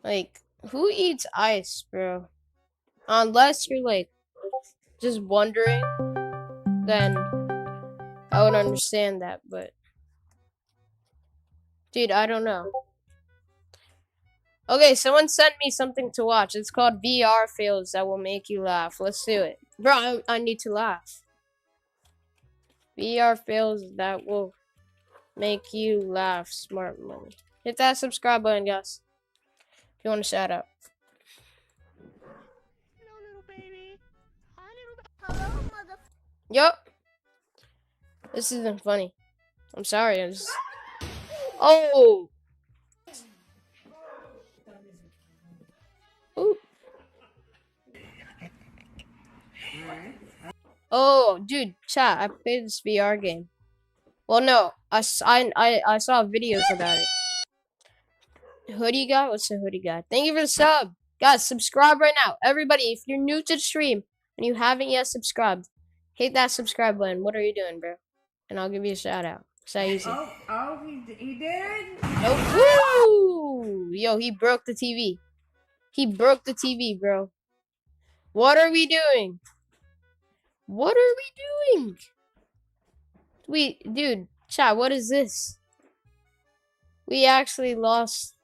Like, who eats ice, bro? Unless you're like just wondering, then I would understand that. But dude, I don't know. Okay, someone sent me something to watch. It's called VR Fails That Will Make You Laugh. Let's do it. Bro, I need to laugh. VR Fails That Will Make You Laugh. Smart money. Hit that subscribe button, guys. If you want to shout out. Yup. This isn't funny. I'm sorry. I'm just... Oh! Ooh. Oh, dude, chat, I played this VR game. Well, no, I saw videos about it. Hoodie guy? What's the hoodie guy? Thank you for the sub. Guys, subscribe right now. Everybody, if you're new to the stream and you haven't yet subscribed, hit that subscribe button. What are you doing, bro? And I'll give you a shout out. It's that easy.
He did?
Oh, woo! Yo, he broke the TV. He broke the TV, bro. What are we doing? What are we doing? Dude, chat, what is this? We actually lost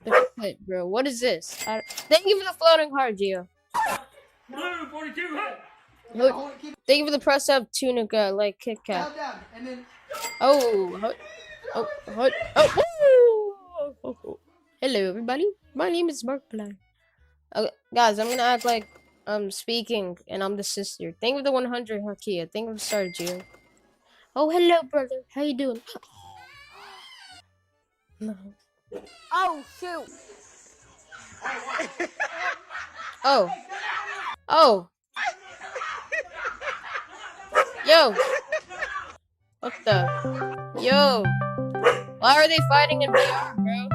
the clip, bro. What is this? Thank you for the floating heart, Gio. Look, thank you for the press up tunica, like Kit Kat. Oh, hello, everybody. My name is Markiplier. Okay, guys, I'm gonna act like I'm speaking and I'm the sister. Thank you for the 100, Hakia. Thank you for the start, Gio. Oh, hello, brother. How you doing? No.
Oh, shoot.
Oh. Oh. Yo. What the? Yo. Why are they fighting in VR, bro?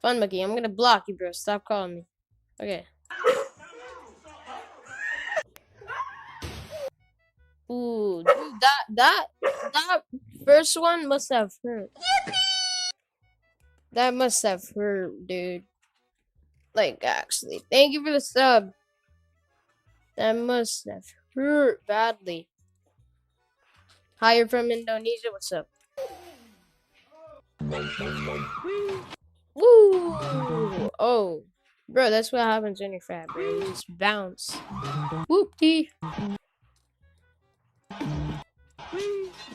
Fun Monkey, I'm gonna block you, bro. Stop calling me. Okay. Ooh, dude, that first one must have hurt. That must have hurt, dude. Like, actually. Thank you for the sub. That must have hurt badly. Hi, you're from Indonesia. What's up? Woo! Oh. Bro, that's what happens when you're fat, bro. You just bounce. Whoop-dee.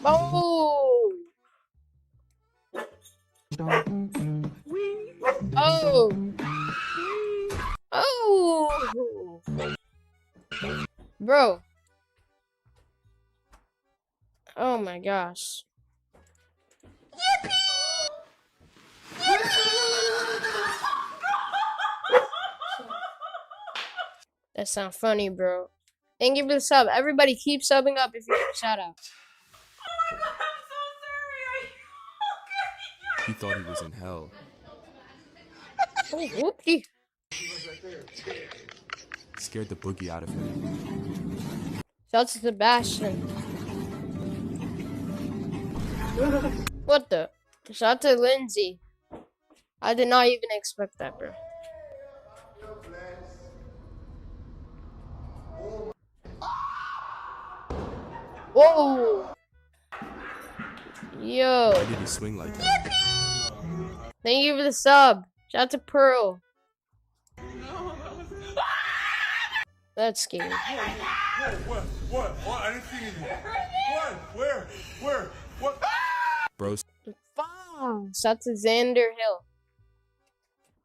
Oh! Oh! Oh! Bro. Oh my gosh. That sounds funny, bro. Thank you for the sub. Everybody keep subbing up if you want a shout out.
Oh my god, I'm so sorry. Are you okay?
He thought he was in hell.
Oh, whoopsie.
Scared the boogie out of him.
Shout out to Sebastian. What the? Shout out to Lindsay. I did not even expect that, bro. Whoa! Yo.
Why did he swing like that?
Thank you for the sub. Shout out to Pearl. That's scary.
What? I didn't see anything. What? Where? What?
Bros.
Shout out to Xander Hill.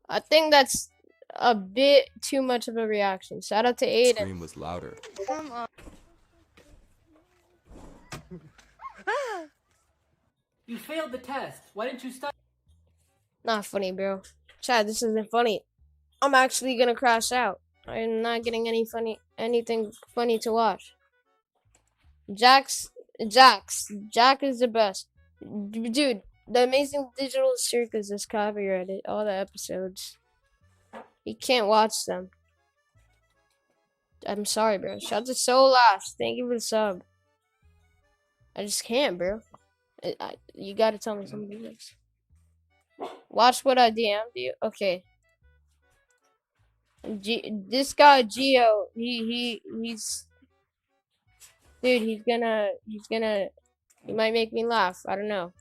I think that's a bit too much of a reaction. Shout out to Aiden.
Scream was louder.
Come on.
You failed the test. Why didn't you study?
Not funny, bro. Chad, this isn't funny. I'm actually gonna crash out. I'm not getting anything funny to watch. Jack is the best. Dude, the Amazing Digital Circus is copyrighted. All the episodes. You can't watch them. I'm sorry, bro. Shout out to Soul Lash. Thank you for the sub. I just can't, bro. You gotta tell me something else. Watch what I DM'd you. Okay. This guy Gio, he's dude. He might make me laugh. I don't know,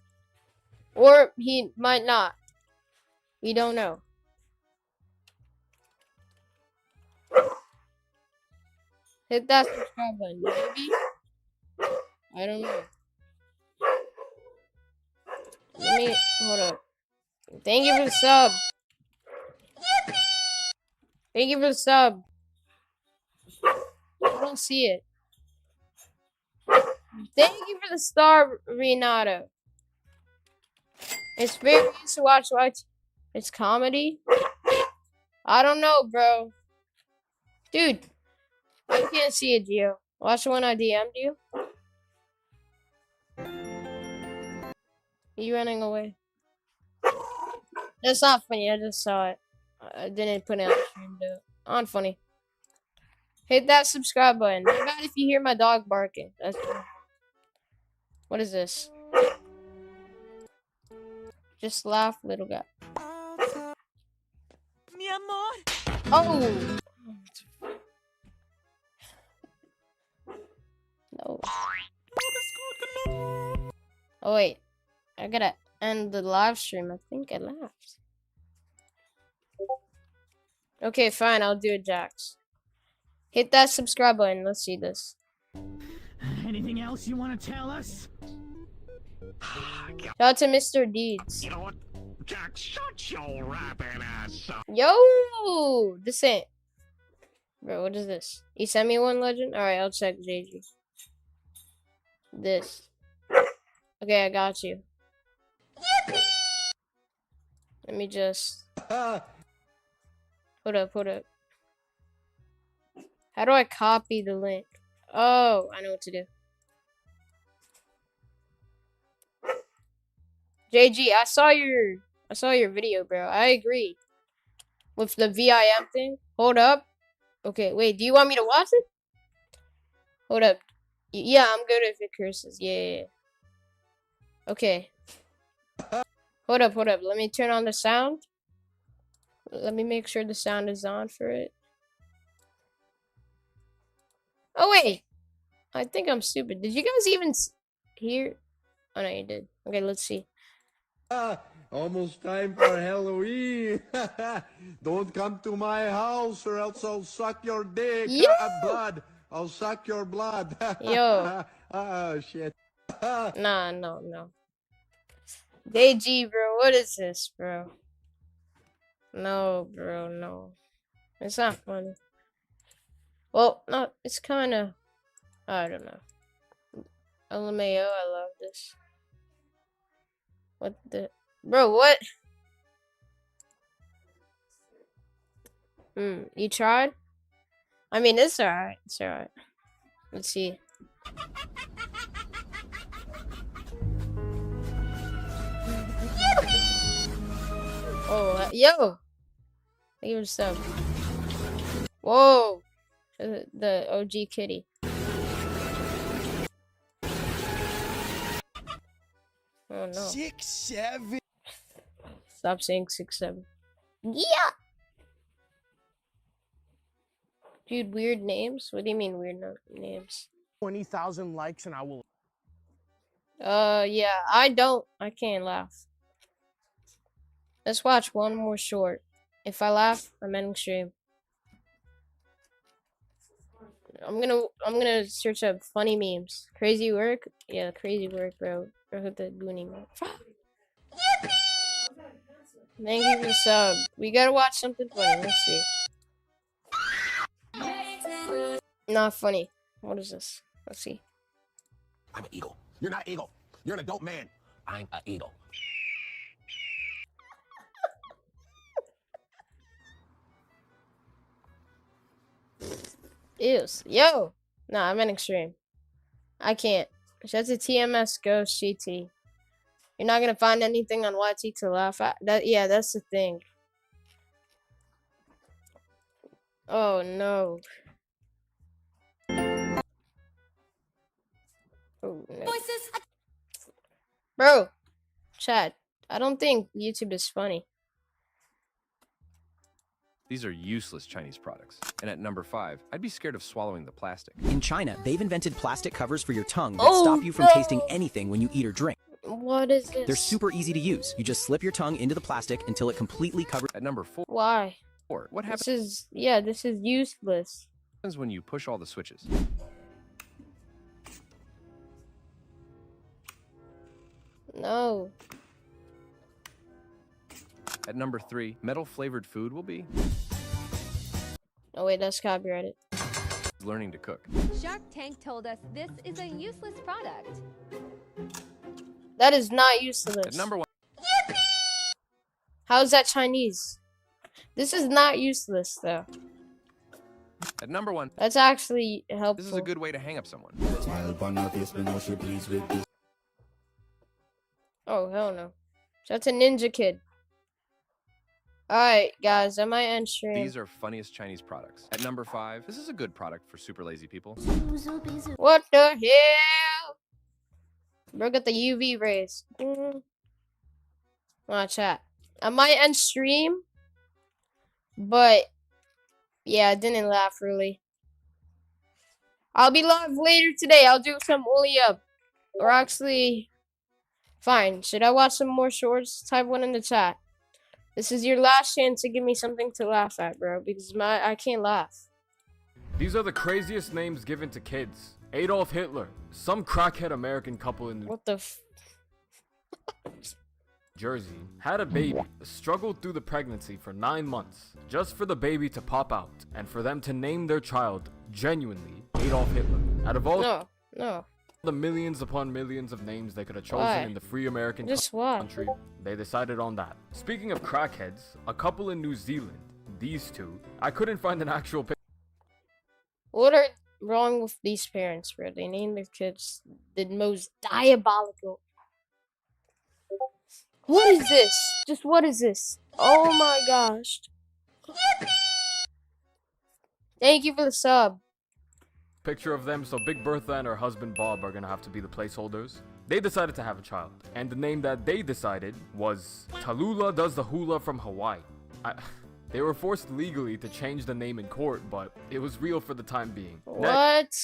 or he might not. We don't know. Hit that subscribe button, maybe. I don't know. Let me hold up. Thank you for the sub. Thank you for the sub. I don't see it. Thank you for the star, Renato. It's very easy to watch. It's comedy. I don't know, bro. Dude, I can't see it, Gio. Watch the one I DM'd you. You running away. That's not funny. I just saw it. I didn't put it on stream though. On funny. Hit that subscribe button. Not bad if you hear my dog barking. That's what is this? Just laugh, little guy.
Mi amor.
Oh. No. Oh wait. I gotta end the live stream. I think I laughed. Okay, fine. I'll do it, Jax. Hit that subscribe button. Let's see this.
Anything else you want to tell us?
Shout out to Mr. Deeds.
You know what? Jack, shut your rapping ass up.
Yo! This ain't... Bro, what is this? You sent me one, Legend? Alright, I'll check JG. This. Okay, I got you. Let me just... Hold up. How do I copy the link? Oh, I know what to do. JG, I saw your video, bro. I agree. With the VIM thing. Hold up. Okay, wait, do you want me to watch it? Hold up. Yeah, I'm good if it curses. Yeah. Okay. Hold up. Let me turn on the sound. Let me make sure the sound is on for it. Oh, wait. I think I'm stupid. Did you guys even hear? Oh, no, you did. Okay, let's see.
Almost time for Halloween. Don't come to my house or else I'll suck your dick. Blood. I'll suck your blood.
Yo.
Oh, shit.
Nah, no. DayG, bro. What is this, bro? No, bro, no. It's not funny. Well, no, it's kind of... I don't know. LMAO, I love this. What the... Bro, what? You tried? I mean, it's alright. It's alright. Let's see. Oh, yo! Thank you for sub. Whoa! The OG kitty. Oh no.
6, 7.
Stop saying 6, 7. Yeah! Dude, weird names? What do you mean weird names?
20,000 likes and I will.
Yeah, I can't laugh. Let's watch one more short. If I laugh, I'm ending stream. I'm gonna search up funny memes. Crazy work? Yeah, crazy work, bro. Bro, hit the goonie. Thank you for the sub. We gotta watch something funny. Let's see. Not funny. What is this? Let's see.
I'm an eagle. You're not eagle. You're an adult man. I'm an eagle.
Ews. Yo! Nah, I'm in extreme. I can't. That's a TMS Ghost GT. You're not gonna find anything on YT to laugh at. Yeah, that's the thing. Oh no. Oh no. Bro, chat. I don't think YouTube is funny.
These are useless Chinese products. And at number 5, I'd be scared of swallowing the plastic.
In China, they've invented plastic covers for your tongue that stop you from tasting anything when you eat or drink.
What is this?
They're super easy to use. You just slip your tongue into the plastic until it completely covers.
At number 4.
Why?
What happens?
This is useless.
When you push all the switches.
No.
At number 3, metal flavored food will be.
Oh wait, that's copyrighted.
Learning to cook.
Shark Tank told us this is a useless product.
That is not useless.
At number 1.
How is that Chinese? This is not useless though.
At number 1.
That's actually helpful.
This is a good way to hang up someone.
Oh hell no. That's a ninja kid. Alright, guys, I might end stream.
These are funniest Chinese products. At number 5, this is a good product for super lazy people.
What the hell? Bro, got the UV rays. Watch that. I might end stream, but yeah, I didn't laugh really. I'll be live later today. I'll do some Uli up. Or actually, fine. Should I watch some more shorts? Type one in the chat. This is your last chance to give me something to laugh at, bro, because I can't laugh.
These are the craziest names given to kids. Adolf Hitler, some crackhead American couple in
what the
Jersey had a baby, struggled through the pregnancy for 9 months, just for the baby to pop out, and for them to name their child, genuinely, Adolf Hitler. Out of all the millions upon millions of names they could have chosen in the free American country, they decided on that. Speaking of crackheads, a couple in New Zealand, these two, I couldn't find an actual picture.
What are wrong with these parents, bro? They named their kids the most diabolical. What is this? Just what is this? Oh my gosh. Thank you for the sub.
Picture of them, so Big Bertha and her husband Bob are gonna have to be the placeholders. They decided to have a child, and the name that they decided was Tallulah Does the Hula from Hawaii. They were forced legally to change the name in court, but it was real for the time being.
What?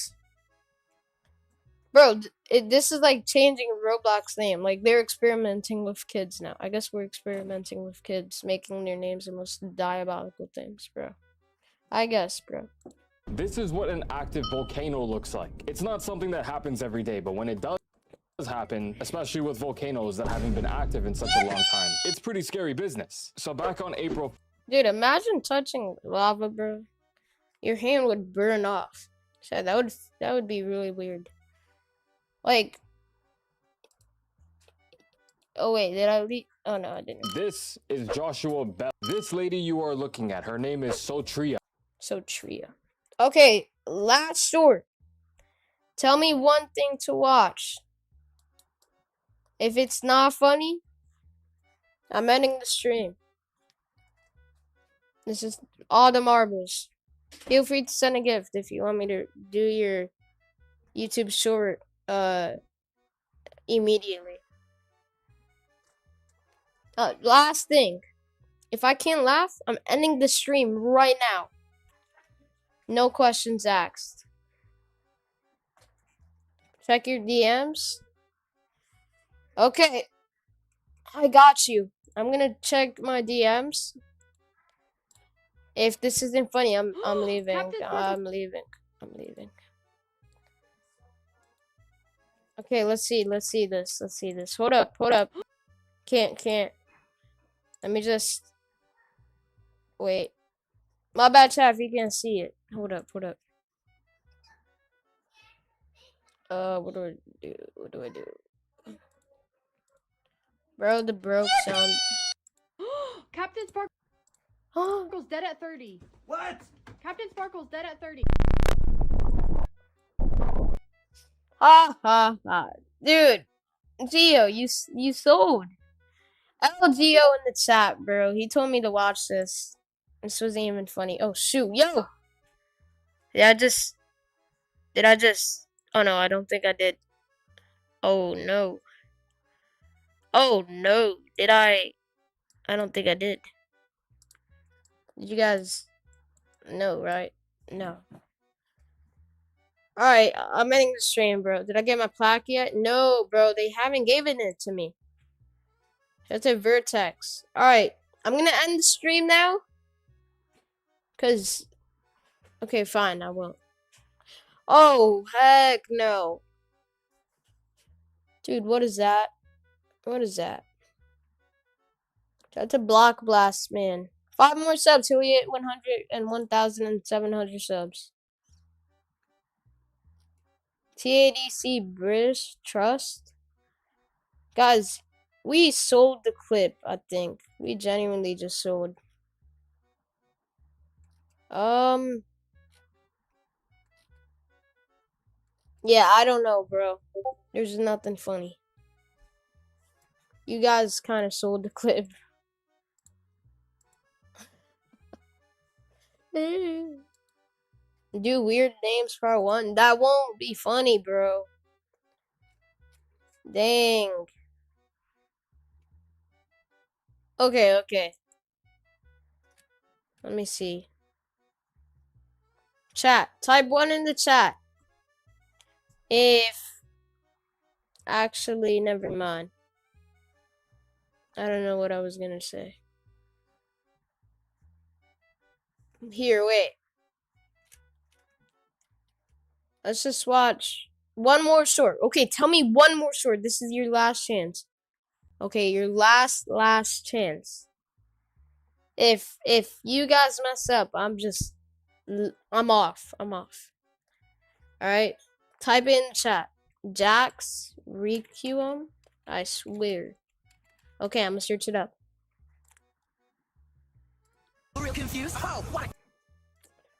Bro, this is like changing Roblox name. Like, they're experimenting with kids now. I guess we're experimenting with kids, making their names the most diabolical things, bro. I guess, bro.
This is what an active volcano looks like. It's not something that happens every day, but when it does happen, especially with volcanoes that haven't been active in such a long time, it's pretty scary business. So back on April...
Dude, imagine touching lava, bro. Your hand would burn off. So that would be really weird. Like... Oh wait, did I leave? Oh no, I didn't.
This is Joshua Bell. This lady you are looking at, her name is Sotria.
Sotria. Okay, last story. Tell me one thing to watch. If it's not funny, I'm ending the stream. This is all the marbles. Feel free to send a gift if you want me to do your YouTube short immediately. Last thing. If I can't laugh, I'm ending the stream right now. No questions asked. Check your DMs. Okay. I got you. I'm gonna check my DMs. If this isn't funny, I'm leaving. I'm leaving. Okay, let's see this. Hold up. Can't. Let me just wait. My bad, chat, if you can't see it. Hold up. What do I do? Bro, the broke sound.
Captain Sparkle's dead at 30.
What?
Captain Sparkle's dead at 30.
Ha. Dude, Gio, you sold. LGO in the chat, bro. He told me to watch this. This wasn't even funny. Oh shoot, yo! Did I just? Oh no, I don't think I did. Oh no. Did I? I don't think I did. Did you guys know, right? No. Alright, I'm ending the stream, bro. Did I get my plaque yet? No, bro. They haven't given it to me. That's a Vertex. Alright, I'm gonna end the stream now. Cause, okay, fine, I won't. Oh, heck no. Dude, what is that? That's a Block Blast, man. 5 more subs till we hit 100 and 1,700 subs. TADC British Trust. Guys, we sold the clip, I think. We genuinely just sold. Yeah, I don't know, bro. There's nothing funny. You guys kind of sold the clip. Do weird names part 1. That won't be funny, bro. Dang. Okay. Let me see. Chat. Type 1 in the chat. If... Actually, never mind. I don't know what I was gonna say. Here, wait. Let's just watch one more short. Okay, tell me one more short. This is your last chance. Okay, your last chance. If you guys mess up, I'm off. Alright? Type in chat. Jax Requiem. I swear. Okay, I'm gonna search it up.
Real confused. Oh, what?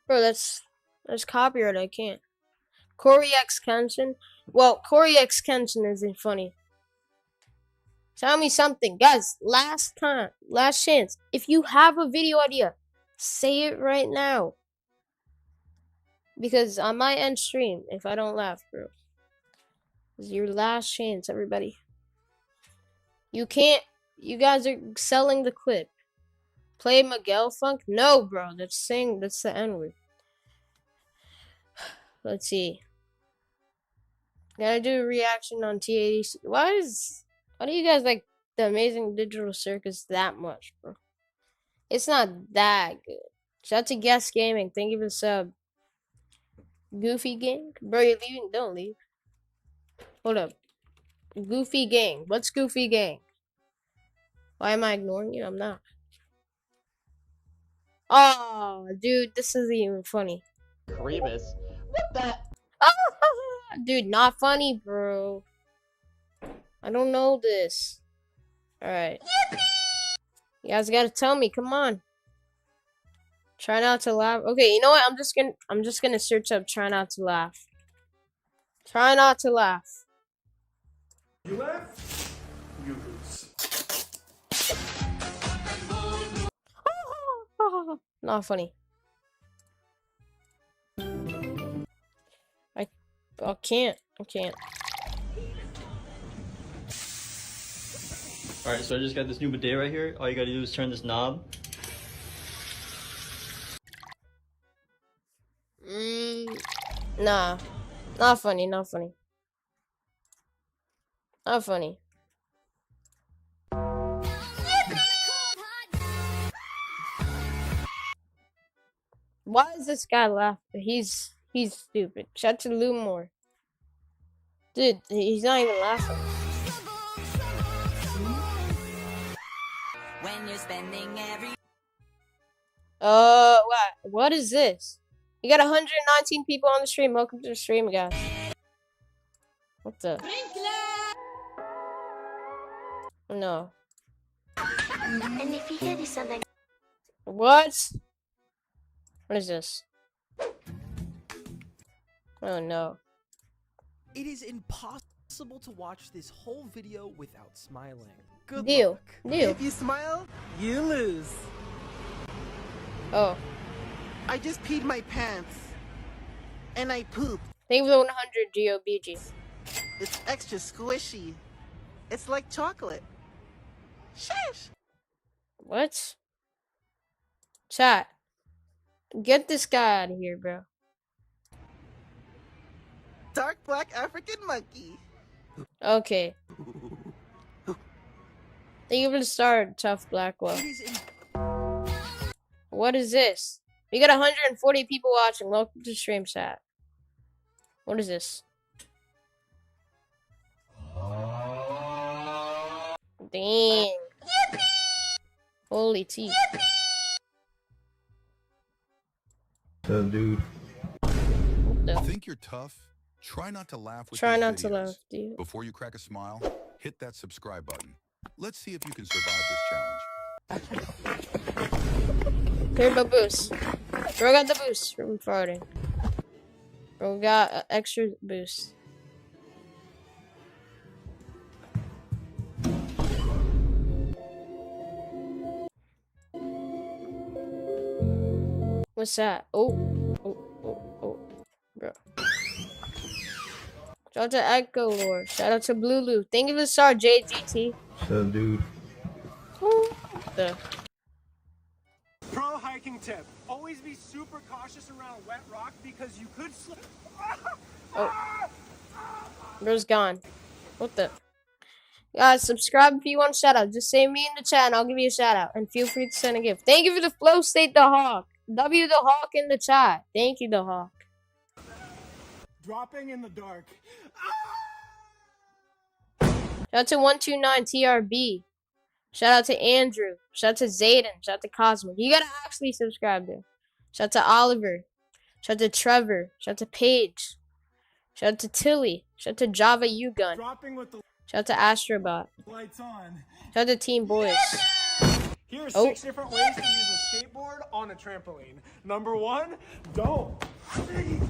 Bro, that's copyright. I can't. Corey X Kenshin. Well, Corey X Kenshin isn't funny. Tell me something, guys. Last chance. If you have a video idea, say it right now. Because I might end stream if I don't laugh, bro. This is your last chance, everybody. You can't. You guys are selling the clip. Play Miguel Funk? No, bro. That's the N-word. Let's see. Gotta do a reaction on T80. Why do you guys like the Amazing Digital Circus that much, bro? It's not that good. Shout out to Guest Gaming. Thank you for the sub. Goofy Gang? Bro, you're leaving? Don't leave. Hold up. Goofy Gang. What's Goofy Gang? Why am I ignoring you? I'm not. Oh, dude, this isn't even funny.
Remus. What the?
Dude, not funny, bro. I don't know this. Alright. You guys gotta tell me, come on. Try not to laugh. Okay, you know what? I'm just gonna search up try not to laugh. Try not to laugh.
You laugh, you lose.
Not funny. I can't.
Alright, so I just got this new bidet right here. All you gotta do is turn this knob.
Nah. Not funny. Why is this guy laughing? He's stupid. Shout to Lumore. Dude, he's not even laughing.
When you're spending every
what is this? You got 119 people on the stream. Welcome to the stream, guys. What the? No.
And if you hear something.
What? What is this? Oh no.
It is impossible to watch this whole video without smiling. Good
Deal.
luck.
If you smile, you lose.
Oh.
I just peed my pants. And I pooped.
Thank you for 100 GOBG.
It's extra squishy. It's like chocolate. Shush!
What? Chat. Get this guy out of here, bro.
Dark black African monkey.
Okay. Thank you for the start, Tough Blackwell. What is this? We got 140 people watching. Welcome to stream, chat. What is this? Dang. Holy tea.
So, dude.
The?
Think you're tough? Try not to laugh with
Try
these
not
videos.
to laugh, dude.
Before you crack a smile, hit that subscribe button. Let's see if you can survive this challenge.
Here, boost. Bro got the boost from farting. Bro got extra boost. What's that? Oh, bro. Shout out to Echo Lord. Shout out to Blue. Thank you for the star, JGT.
What's up, dude?
Pro hiking tip: always be super cautious around wet rock because you could slip.
Oh, bro's gone. What the? Guys, subscribe if you want a shout out. Just say me in the chat and I'll give you a shout out. And feel free to send a gift. Thank you for the flow state, the Hawk. W the Hawk in the chat. Thank you, the Hawk.
Dropping in the dark.
Shout out to 129 TRB. Shout out to Andrew. Shout out to Zayden. Shout out to Cosmic. You gotta actually subscribe there. Shout out to Oliver. Shout out to Trevor. Shout out to Paige. Shout out to Tilly. Shout out to Java Ugun. Shout out to Astrobot.
Lights on.
Shout out to Team Boys.
Here's 6 different ways to use a skateboard on a trampoline. Number 1, don't.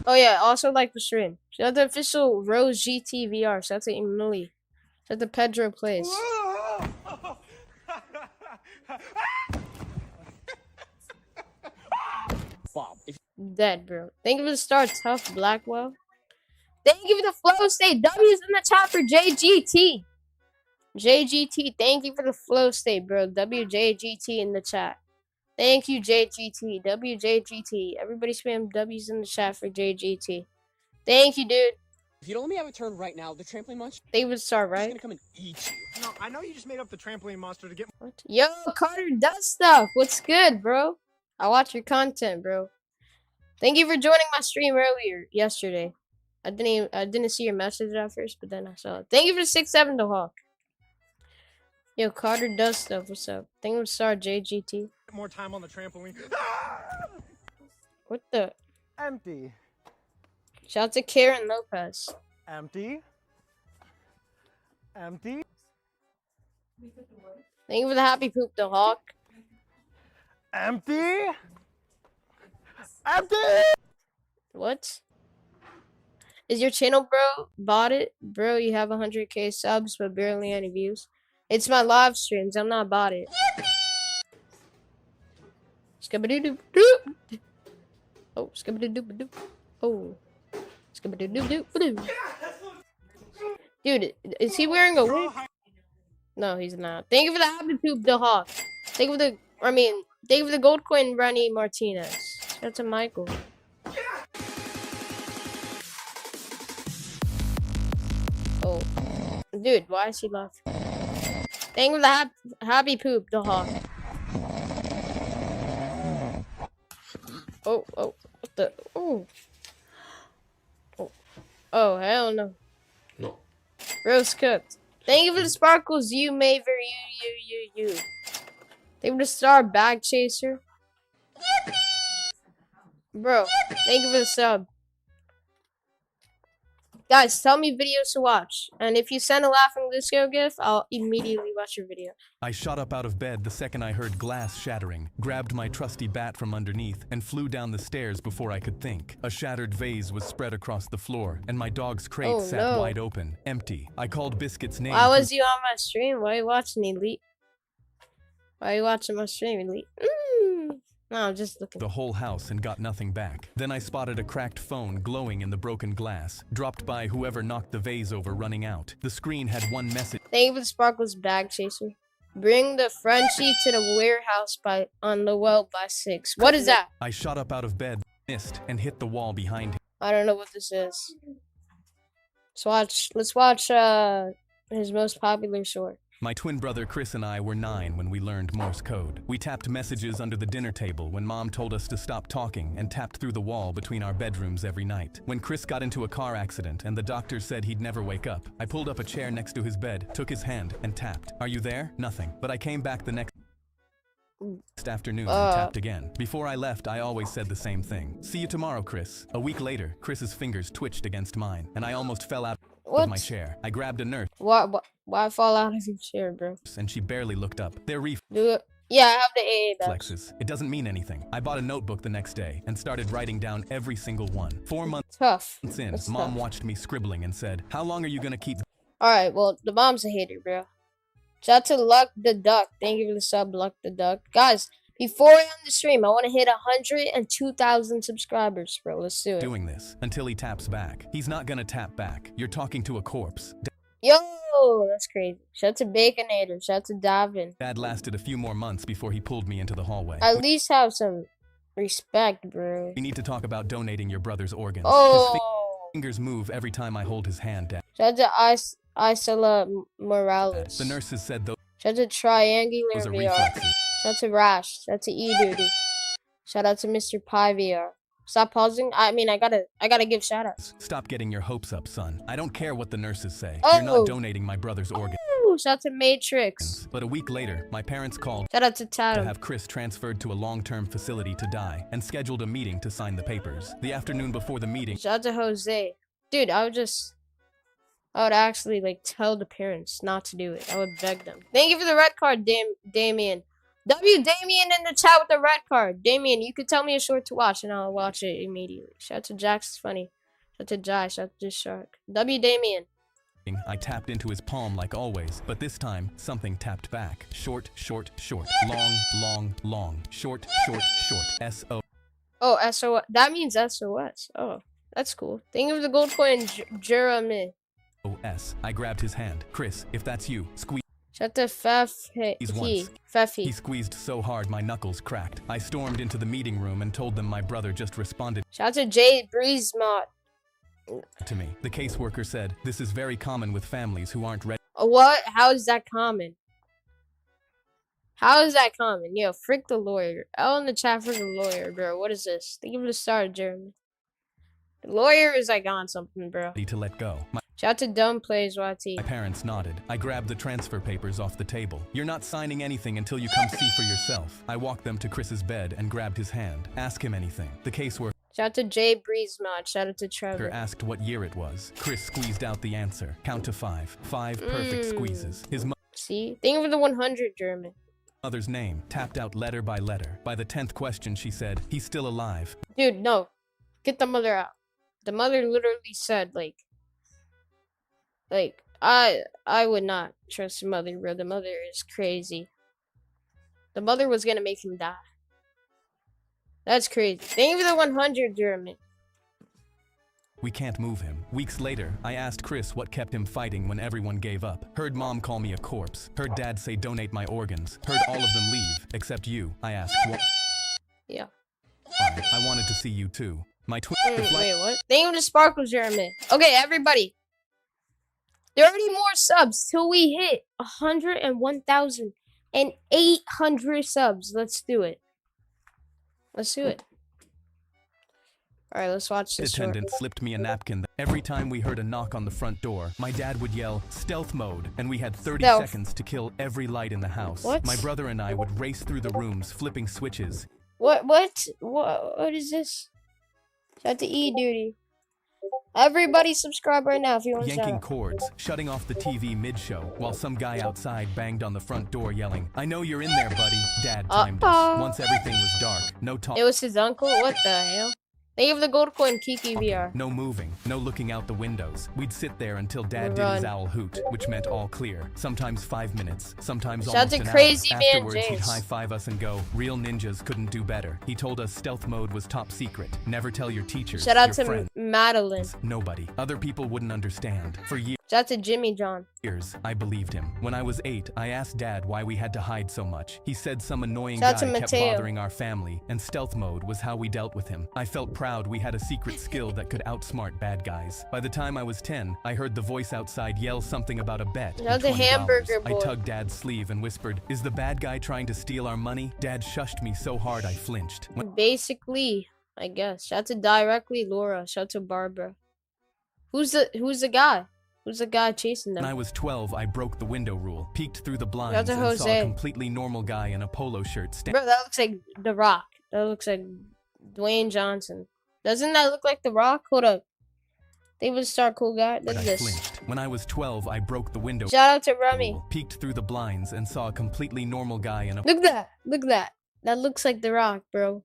Oh yeah, also like the stream. Shout out to official Rose GT VR. Shout out to Emily. Shout out to Pedro Plays. Dead, bro. Thank you for the star, Tough Blackwell. Thank you for the flow state. W's in the chat for JGT. JGT, thank you for the flow state, bro. WJGT in the chat. Thank you, JGT. WJGT. Everybody spam W's in the chat for JGT. Thank you, dude.
If you don't let me have a turn right now, the trampoline monster
David Star, right?
is gonna come and eat you.
No, I know you just made up the trampoline monster to get.
What? Yo, Carter does stuff. What's good, bro? I watch your content, bro. Thank you for joining my stream yesterday. I didn't see your message at first, but then I saw it. Thank you for 6-7 to Hawk. Yo, Carter does stuff. What's up? Thank you for star JGT.
More time on the trampoline.
What the?
Empty.
Shout out to Karen Lopez.
Empty. Empty.
Thank you for the happy poop, the Hawk.
Empty. Empty.
What? Is your channel, bro? Bought it? Bro, you have 100k subs, but barely any views. It's my live streams. I'm not bought it. Skibadoo-doo-doo. Oh, skibadoo-doo-doo. Oh. Skibadoo-doo-doo-doo. Dude, is he wearing a wig? No, he's not. Thank you for the happy poop, the Hawk. Thank you for the gold coin, Ronnie Martinez. That's a Michael. Oh. Dude, why is he laughing? Thank you for the happy poop, the Hawk. Oh, what the? Oh. Oh, hell no.
No.
Roast cooked. Thank you for the sparkles, you Maver, you. Thank you for the star, Bag Chaser. Bro, thank you for the sub. Guys, tell me videos to watch. And if you send a laughing disco gif, I'll immediately watch your video.
I shot up out of bed the second I heard glass shattering, grabbed my trusty bat from underneath, and flew down the stairs before I could think. A shattered vase was spread across the floor, and my dog's crate sat wide open, empty. I called Biscuit's name.
Why was you on my stream? Why are you watching, Elite? Why are you watching my stream, Elite? No, I'm just looking.
The whole house and got nothing back. Then I spotted a cracked phone glowing in the broken glass, dropped by whoever knocked the vase over running out. The screen had one message.
Thank you for the sparkles, Bag Chaser. Bring the Frenchie to the warehouse on the well by 6. What is that?
I shot up out of bed, missed, and hit the wall behind him.
I don't know what this is. Let's watch his most popular short.
My twin brother Chris and I were 9 when we learned Morse code. We tapped messages under the dinner table when Mom told us to stop talking and tapped through the wall between our bedrooms every night. When Chris got into a car accident and the doctor said he'd never wake up, I pulled up a chair next to his bed, took his hand, and tapped. Are you there? Nothing. But I came back the next afternoon and tapped again. Before I left, I always said the same thing. See you tomorrow, Chris. A week later, Chris's fingers twitched against mine, and I almost fell out of my chair. I grabbed a nurse.
Why fall out of your chair, bro?
And she barely looked up. They're
Yeah, I have the AA
reflexes. It doesn't mean anything. I bought a notebook the next day and started writing down every single one. 4 months in, Mom watched me scribbling and said, "How long are you gonna keep?"
Alright, well, the mom's a hater, bro. Shout out to Luck the Duck. Thank you for the sub, Luck the Duck. Guys, Before I end the stream, I want to hit 102,000 subscribers, bro. Let's do it.
Doing this until he taps back. He's not gonna tap back. You're talking to a corpse.
Yo, that's crazy. Shout out to Baconator. Shout out to Davin.
Dad lasted a few more months before he pulled me into the hallway.
At least have some respect, bro.
We need to talk about donating your brother's organs.
Oh.
His fingers move every time I hold his hand, Dad.
Shout out to Isla Morales.
The nurses said those
Shout out to Triangular
are
VR.
reflexes.
Shout out to Rash. Shout out to E-Duty. Shout out to Mr. Pie VR. Stop pausing. I mean, I gotta give shout outs.
Stop getting your hopes up, son. I don't care what the nurses say.
Oh.
You're not donating my brother's organs.
Ooh, shout out to Matrix.
But a week later, my parents called
Shout out to Tatum.
to have Chris transferred to a long-term facility to die and scheduled a meeting to sign the papers. The afternoon before the meeting,
Shout out to Jose. Dude, I would actually like tell the parents not to do it. I would beg them. Thank you for the red card, Damien. Damien in the chat with the red card. Damien, you could tell me a short to watch and I'll watch it immediately. Shout out to Jax Funny. Shout out to Jai. Shout out to Shark. Damien.
I tapped into his palm like always, but this time, something tapped back. Short, short, short. Long, long, long. Short, short, short. S-O.
Oh, SOS. That means SOS. Oh, that's cool. Thank you for the gold coin, Jeremy.
O-S. I grabbed his hand. Chris, if that's you, squeeze.
Shout out to Feffy.
He squeezed so hard my knuckles cracked. I stormed into the meeting room and told them my brother just responded
Shout out to Jay Breezemont.
to me. The caseworker said, this is very common with families who aren't ready.
What? How is that common? How is that common? Yo, frick the lawyer. L in the chat for the lawyer, bro. What is this? Think of the start, Jeremy. The lawyer is like on something, bro.
To let go.
Shout out to Dumb Plays YT.
My parents nodded. I grabbed the transfer papers off the table. You're not signing anything until you come see for yourself. I walked them to Chris's bed and grabbed his hand. Ask him anything. The caseworker
Shout out to Jay Breezemont. Shout out to Trevor.
asked what year it was. Chris squeezed out the answer. Count to 5. 5 perfect squeezes. His
See? Thank you for the 100, German.
mother's name, tapped out letter by letter. By the 10th question, she said, he's still alive.
Dude, no. Get the mother out. The mother literally said, like, I would not trust the mother, bro. The mother is crazy. The mother was gonna make him die. That's crazy. Thank you for the 100, Jeremy.
We can't move him. Weeks later, I asked Chris what kept him fighting when everyone gave up. Heard mom call me a corpse. Heard dad say donate my organs. Heard all of them leave, except you. I asked what?
Yeah.
I wanted to see you too. My
Wait, what? Thank you for the sparkles, Jeremy. Okay, everybody. There are more subs till we hit 101,800 subs. Let's do it. Let's do it. Alright, let's watch this.
Attendant slipped me a napkin. Every time we heard a knock on the front door, my dad would yell, stealth mode, and we had 30 seconds to kill every light in the house.
What?
My brother and I would race through the rooms, flipping switches.
What is this? Shout out to E-Duty. Everybody subscribe right now if you want to
yanking cords, shutting off the TV mid-show, while some guy outside banged on the front door yelling, I know you're in there, buddy. Dad timed us. Once everything was dark, no talk.
It was his uncle? What the hell? Thank you for the gold coin, Kiki VR.
No moving, no looking out the windows. We'd sit there until Dad did his owl hoot, which meant all clear. Sometimes 5 minutes, sometimes almost an
crazy
hour.
man
Afterwards, he'd
James.
high-five us and go, real ninjas couldn't do better. He told us stealth mode was top secret. Never tell your teachers,
Shout out
your
to
friends.
Madeline.
Nobody. Other people wouldn't understand. For years,
Shout out to Jimmy John.
I believed him. When I was 8, I asked Dad why we had to hide so much. He said some annoying
Shout out
guy
to
kept
Mateo.
bothering our family, and stealth mode was how we dealt with him. I felt proud we had a secret skill that could outsmart bad guys. By the time I was 10, I heard the voice outside yell something about a bet.
Shout out to
and $20.
Hamburger
I
Boy.
tugged Dad's sleeve and whispered, is the bad guy trying to steal our money? Dad shushed me so hard I flinched.
Basically, I guess. Shout out to Directly Laura. Shout out to Barbara. Who's the guy? Who's the guy chasing them?
When I was 12, I broke the window rule, peeked through the blinds,
Shout out
and
to
saw a
Jose.
completely normal guy in a polo shirt
Bro, that looks like The Rock. That looks like Dwayne Johnson. Doesn't that look like The Rock? Hold up. They would start cool guy. Look
I
at this.
flinched. When I was 12, I broke the window.
Shout out to Remy.
Peeked through the blinds and saw a completely normal guy in a
Look at that. Look at that. That looks like The Rock, bro.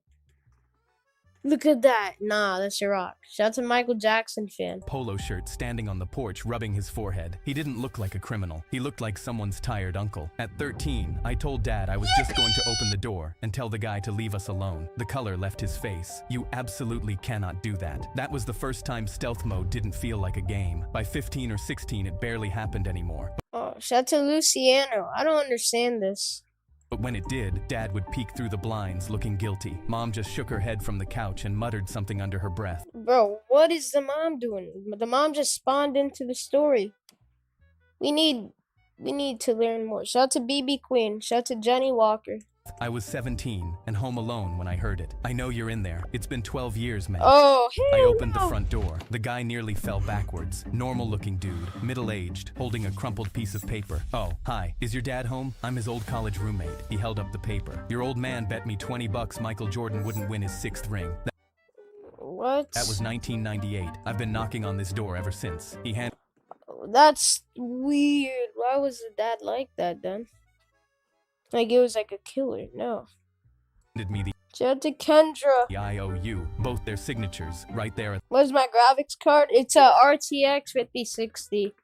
Look at that. Nah, that's your rock. Shout out to Michael Jackson fan.
Polo shirt standing on the porch rubbing his forehead. He didn't look like a criminal. He looked like someone's tired uncle. At 13, I told Dad I was just going to open the door and tell the guy to leave us alone. The color left his face. You absolutely cannot do that. That was the first time stealth mode didn't feel like a game. By 15 or 16, it barely happened anymore.
Oh, shout out to Luciano. I don't understand this.
But when it did, Dad would peek through the blinds looking guilty. Mom just shook her head from the couch and muttered something under her breath.
Bro, what is the mom doing? The mom just spawned into the story. We need to learn more. Shout out to BB Queen. Shout out to Johnny Walker.
I was 17 and home alone when I heard it. I know you're in there. It's been 12 years, man.
Oh,
I
hell
opened
no.
the front door. The guy nearly fell backwards. Normal-looking dude, middle-aged, holding a crumpled piece of paper. Oh, hi. Is your dad home? I'm his old college roommate. He held up the paper. Your old man bet me $20 Michael Jordan wouldn't win his 6th ring.
What?
That was 1998. I've been knocking on this door ever since. He handed
That's weird. Why was the dad like that then? Like it was like a killer. No.
me the
Shout out to Kendra.
IOU, both their signatures, right there at
What's my graphics card? It's a RTX 5060.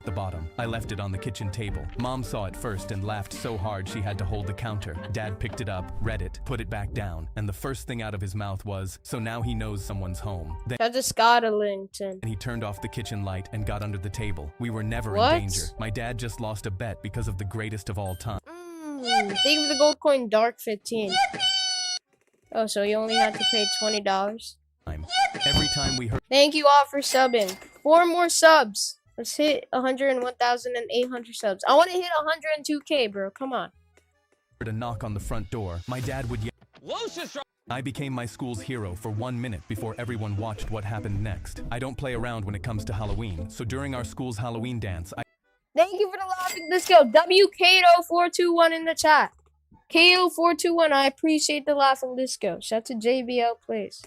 the bottom. I left it on the kitchen table. Mom saw it first and laughed so hard she had to hold the counter. Dad picked it up, read it, put it back down, and the first thing out of his mouth was, "So now he knows someone's home." Then
Shout out to Scott Ellington.
he turned off the kitchen light and got under the table. We were never
What?
in danger. My dad just lost a bet because of the greatest of all time.
Thank you for the gold coin, Dark 15. Oh, so you only had to pay $20.
Every time we heard
Thank you all for subbing. 4 more subs. Let's hit 101,800 subs. I want to hit 102K, bro. Come on.
a knock on the front door, my dad would yell. I became my school's hero for 1 minute before everyone watched what happened next. I don't play around when it comes to Halloween, so during our school's Halloween dance,
Thank you for the laughing disco. WKato421 in the chat. Kato421, I appreciate the laughing disco. Shout out to JBL Plays.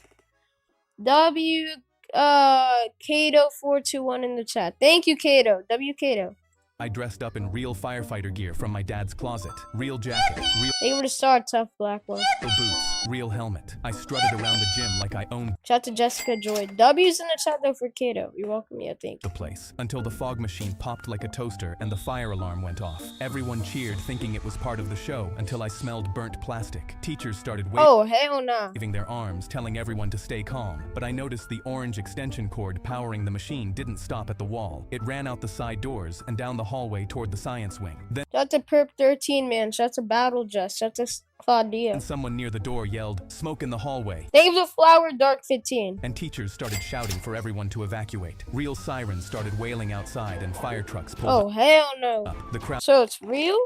Kato421 in the chat. Thank you, Kato. Kato.
I dressed up in real firefighter gear from my dad's closet. Real jacket, real
Thank you for the star, Tough Blackwell.
boots, real helmet. I strutted around the gym like I owned
Shout out to Jessica Joy. W's in the chat though for Kato. You're welcome, I think.
the place until the fog machine popped like a toaster and the fire alarm went off. Everyone cheered thinking it was part of the show until I smelled burnt plastic. Teachers started
Oh, hell no.
waving their arms, telling everyone to stay calm. But I noticed the orange extension cord powering the machine didn't stop at the wall. It ran out the side doors and down the hallway toward the science wing. Then
Shout out to Perp13, man. Shout out to Battle Just. Shout out to Claudia.
someone near the door yelled, "Smoke in the hallway."
Thank you for the flower, Dark 15.
And teachers started shouting for everyone to evacuate. Real sirens started wailing outside and fire trucks pulled
Oh, hell no.
up. The crowd
So it's real?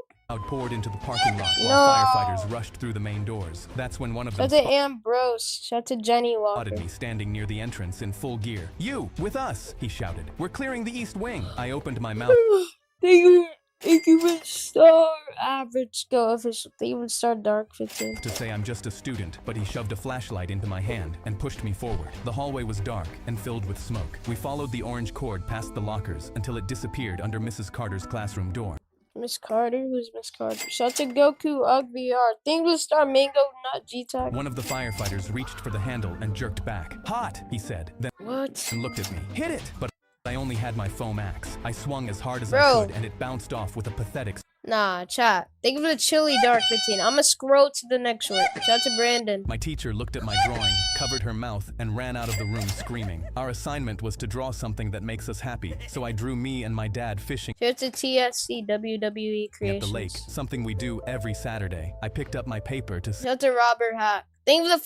poured into the parking lot
No.
while firefighters rushed through the main doors. That's when one of them
Shout out to Ambrose. Shout out to Jenny Walker.
spotted me standing near the entrance in full gear. "You, with us," he shouted. "We're clearing the east wing." I opened my mouth
Thank you for star average go official. Thank you for star Dark 15.
to say I'm just a student, but he shoved a flashlight into my hand and pushed me forward. The hallway was dark and filled with smoke. We followed the orange cord past the lockers until it disappeared under Mrs. Carter's classroom door.
Miss Carter? Who's Miss Carter? Shout out to Goku UgVR. Thank you for star Mango Nut G-Tag.
One of the firefighters reached for the handle and jerked back. "Hot," he said, then
What?
and looked at me. "Hit it!" But I only had my foam axe. I swung as hard as
Bro.
I could and it bounced off with a pathetic
Nah, chat. Thank you for the chili Dark 15. I'ma scroll to the next short. Shout out to Brandon.
My teacher looked at my drawing, covered her mouth, and ran out of the room screaming. Our assignment was to draw something that makes us happy, so I drew me and my dad fishing
Shout out to TSC WWE
at
Creations.
the lake, something we do every Saturday. I picked up my paper to
Shout out to Robert Hack. Thank you for the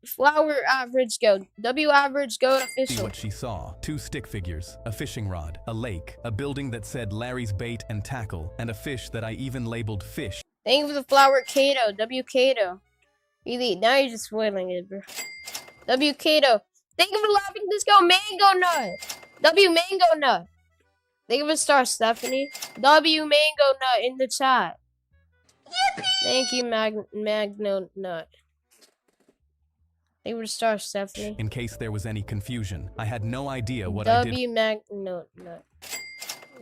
flower average go. W average go
see
official.
what she saw. 2 stick figures, a fishing rod, a lake, a building that said Larry's Bait and Tackle, and a fish that I even labeled fish.
Thank you for the flower Kato. W Kato. Really, now you're just spoiling it, bro. W Kato. Thank you for laughing disco Mango Nut. W Mango Nut. Thank you for the star Stephanie. W Mango Nut in the chat. Thank you Magno Nut. Thank you for the star Stephanie.
In case there was any confusion, I had no idea what I did.
W Magno Nut.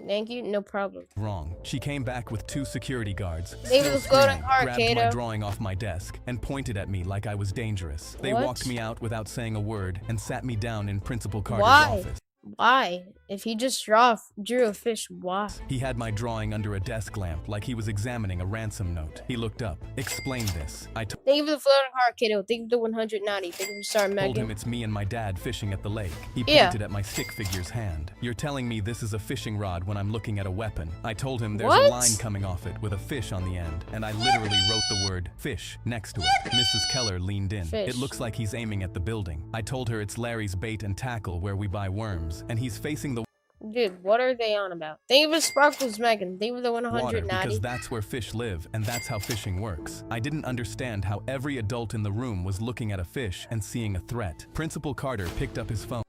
Thank you, no problem.
Wrong. She came back with 2 security guards,
David
still
was floating
screaming,
hard,
grabbed my
Kato.
drawing off my desk, and pointed at me like I was dangerous. They
What?
walked me out without saying a word and sat me down in Principal Carter's
Why?
office.
Why? If he just drew a fish, why?
He had my drawing under a desk lamp like he was examining a ransom note. He looked up. Explain this. I
Thank you for the floating heart, kiddo. Thank you for the 190. Thank you for starting
told him
Megan.
it's me and my dad fishing at the lake. He
Yeah.
pointed at my stick figure's hand. You're telling me this is a fishing rod when I'm looking at a weapon. I told him there's
What?
a line coming off it with a fish on the end, and I literally wrote the word fish next to it. Mrs. Keller leaned in.
Fish.
It looks like he's aiming at the building. I told her it's Larry's Bait and Tackle where we buy worms, and he's facing the
Dude, what are they on about? Thank you for the sparkles, Megan. Thank you for the
water
190.
because that's where fish live, and that's how fishing works. I didn't understand how every adult in the room was looking at a fish and seeing a threat. Principal Carter picked up his phone.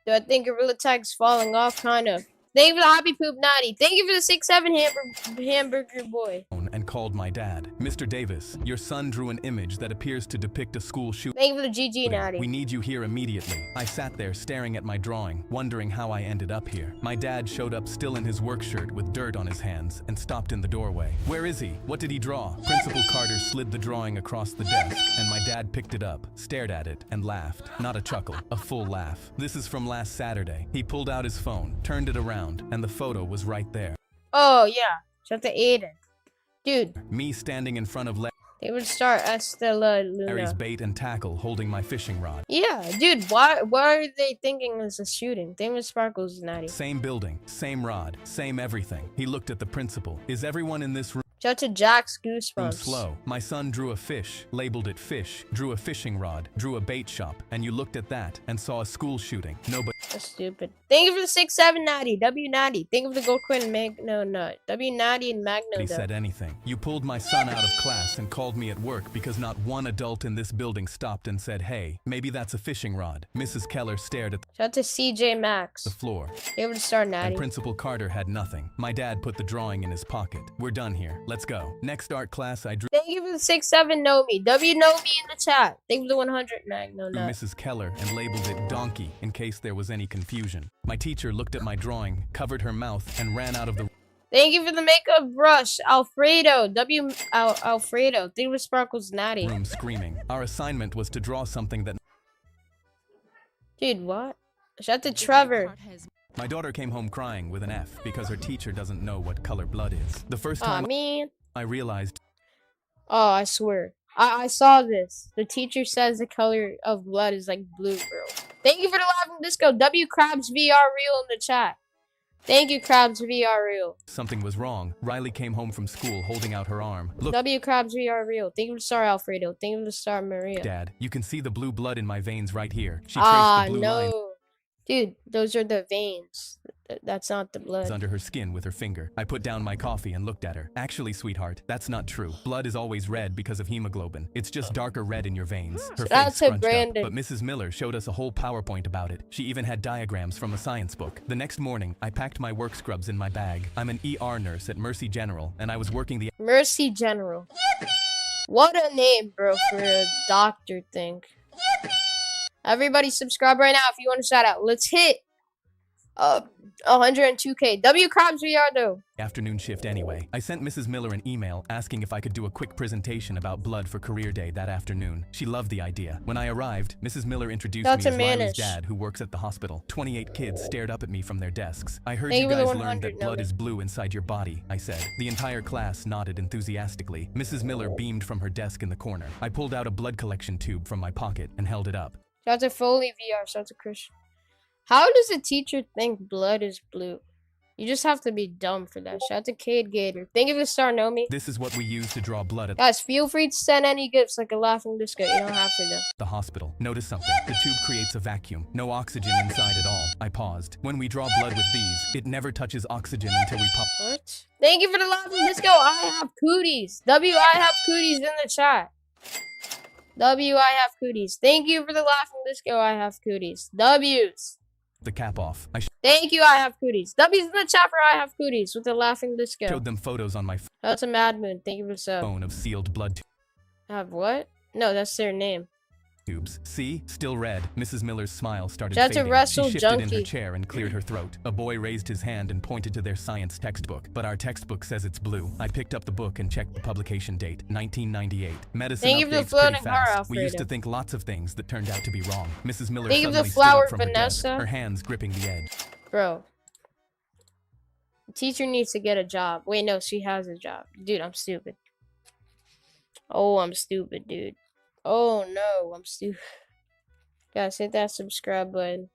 Do I think Gorilla Tag's falling off? Kind of. Thank you for the Happy Poop 90. Thank you for the 6'7" hamburger boy.
And called my dad. Mr. Davis, your son drew an image that appears to depict a school shooting.
Thank you for the GG 90.
We need you here immediately. I sat there staring at my drawing, wondering how I ended up here. My dad showed up still in his work shirt with dirt on his hands and stopped in the doorway. Where is he? What did he draw? Principal Carter slid the drawing across the desk, and my dad picked it up, stared at it, and laughed. Not a chuckle, a full laugh. This is from last Saturday. He pulled out his phone, turned it around, and the photo was right there.
Oh, yeah. Shout out to Aiden. Dude,
Me standing in front of
they would start Estella
Larry's
Luna.
Bait and Tackle holding my fishing rod.
Yeah, dude, why are they thinking this is shooting? Thank you for sparkles 90.
Same building, same rod, same everything. He looked at the principal. Is everyone in this room
Shout out to Jack's Goosebumps.
slow? My son drew a fish, labeled it fish, drew a fishing rod, drew a bait shop, and you looked at that and saw a school shooting. Nobody
That's stupid. Thank you for the 6'7" W90. Thank you for the Gold Quinn Magno Nut. W90 and Magno Nut.
said anything. You pulled my son out of class and called me at work because not one adult in this building stopped and said, hey, maybe that's a fishing rod. Mrs. Keller stared at
Shout out to CJ Max.
the floor.
Thank you for the star
And
Natty.
Principal Carter had nothing. My dad put the drawing in his pocket. We're done here. Let's go. Next art class, I drew
Thank you for the 6'7" Nomi. W Nomi in the chat. Thank you for the 100 Magno Nut.
Mrs. Keller and labeled it donkey in case there was any confusion. My teacher looked at my drawing, covered her mouth, and ran out of the
Thank you for the makeup brush, Alfredo. Alfredo. Thank you for sparkles Natty.
room screaming. Our assignment was to draw something that
Dude, what? Shout out to Trevor.
my daughter came home crying with an F because her teacher doesn't know what color blood is. The first
Aw,
time
man.
I realized
Oh, I swear. I saw this. The teacher says the color of blood is like blue, bro. Thank you for the laughing disco. W Krabs VR Real in the chat. Thank you, Krabs VR Real.
something was wrong. Riley came home from school holding out her arm. Look,
W Krabs VR Real. Thank you for the star, Alfredo. Thank you for the star, Maria.
Dad, you can see the blue blood in my veins right here. She traced
Ah,
the blue
no.
line
Dude, those are the veins. That's not the blood.
under her skin with her finger. I put down my coffee and looked at her. Actually, sweetheart, that's not true. Blood is always red because of hemoglobin. It's just darker red in your veins. Her
Shout out
face
to
scrunched up,
Brandon.
but Mrs. Miller showed us a whole PowerPoint about it. She even had diagrams from a science book. The next morning, I packed my work scrubs in my bag. I'm an ER nurse at Mercy General, and I was working the
Mercy General. What a name, bro, for a doctor thing. Everybody subscribe right now if you want a shout out. Let's hit 102K. W Krabs VR though.
afternoon shift anyway. I sent Mrs. Miller an email asking if I could do a quick presentation about blood for career day that afternoon. She loved the idea. When I arrived, Mrs. Miller introduced me
That's
as
a
Riley's
Manish.
dad who works at the hospital. 28 kids stared up at me from their desks. I heard
Thank
you
you for the
guys learned
100,
that blood
Nolan.
is blue inside your body, I said. The entire class nodded enthusiastically. Mrs. Miller beamed from her desk in the corner. I pulled out a blood collection tube from my pocket and held it up.
Shout out to Foley VR. Shout out to Christian. How does a teacher think blood is blue? You just have to be dumb for that. Shout out to Cade Gator. Thank you for the star, Nomi.
This is what we use to draw blood at
Guys, feel free to send any gifts like a laughing disco. You don't have to though.
the hospital. Notice something. The tube creates a vacuum. No oxygen inside at all. I paused. When we draw blood with these, it never touches oxygen until we pump.
What? Thank you for the laughing disco. I have cooties. I have cooties in the chat. I have cooties. Thank you for the laughing disco. I have cooties. W's.
The cap off. I
Thank you. I have cooties. W's in the chat for I have cooties with the laughing disco.
showed them photos on my
That's a Mad Moon. Thank you for the sub.
phone of sealed blood.
Have what? No, that's their name.
tubes. See? Still red. Mrs. Miller's smile started
That's a
fading.
wrestle
She shifted in her
junkie.
chair and cleared her throat. A boy raised his hand and pointed to their science textbook. But our textbook says it's blue. I picked up the book and checked the publication date. 1998. Medicine
Thank you for the
updates pretty
floating heart,
fast. We used to
Alfredo.
think lots of things that turned out to be wrong. Mrs. Miller
Thank you for
suddenly
the
stood up
flower,
from her desk,
Vanessa.
her hands gripping the edge.
Bro. The teacher needs to get a job. Wait, no, she has a job. Dude, I'm stupid. Oh, I'm stupid, dude. Oh, no, I'm stupid. Guys, hit that subscribe button.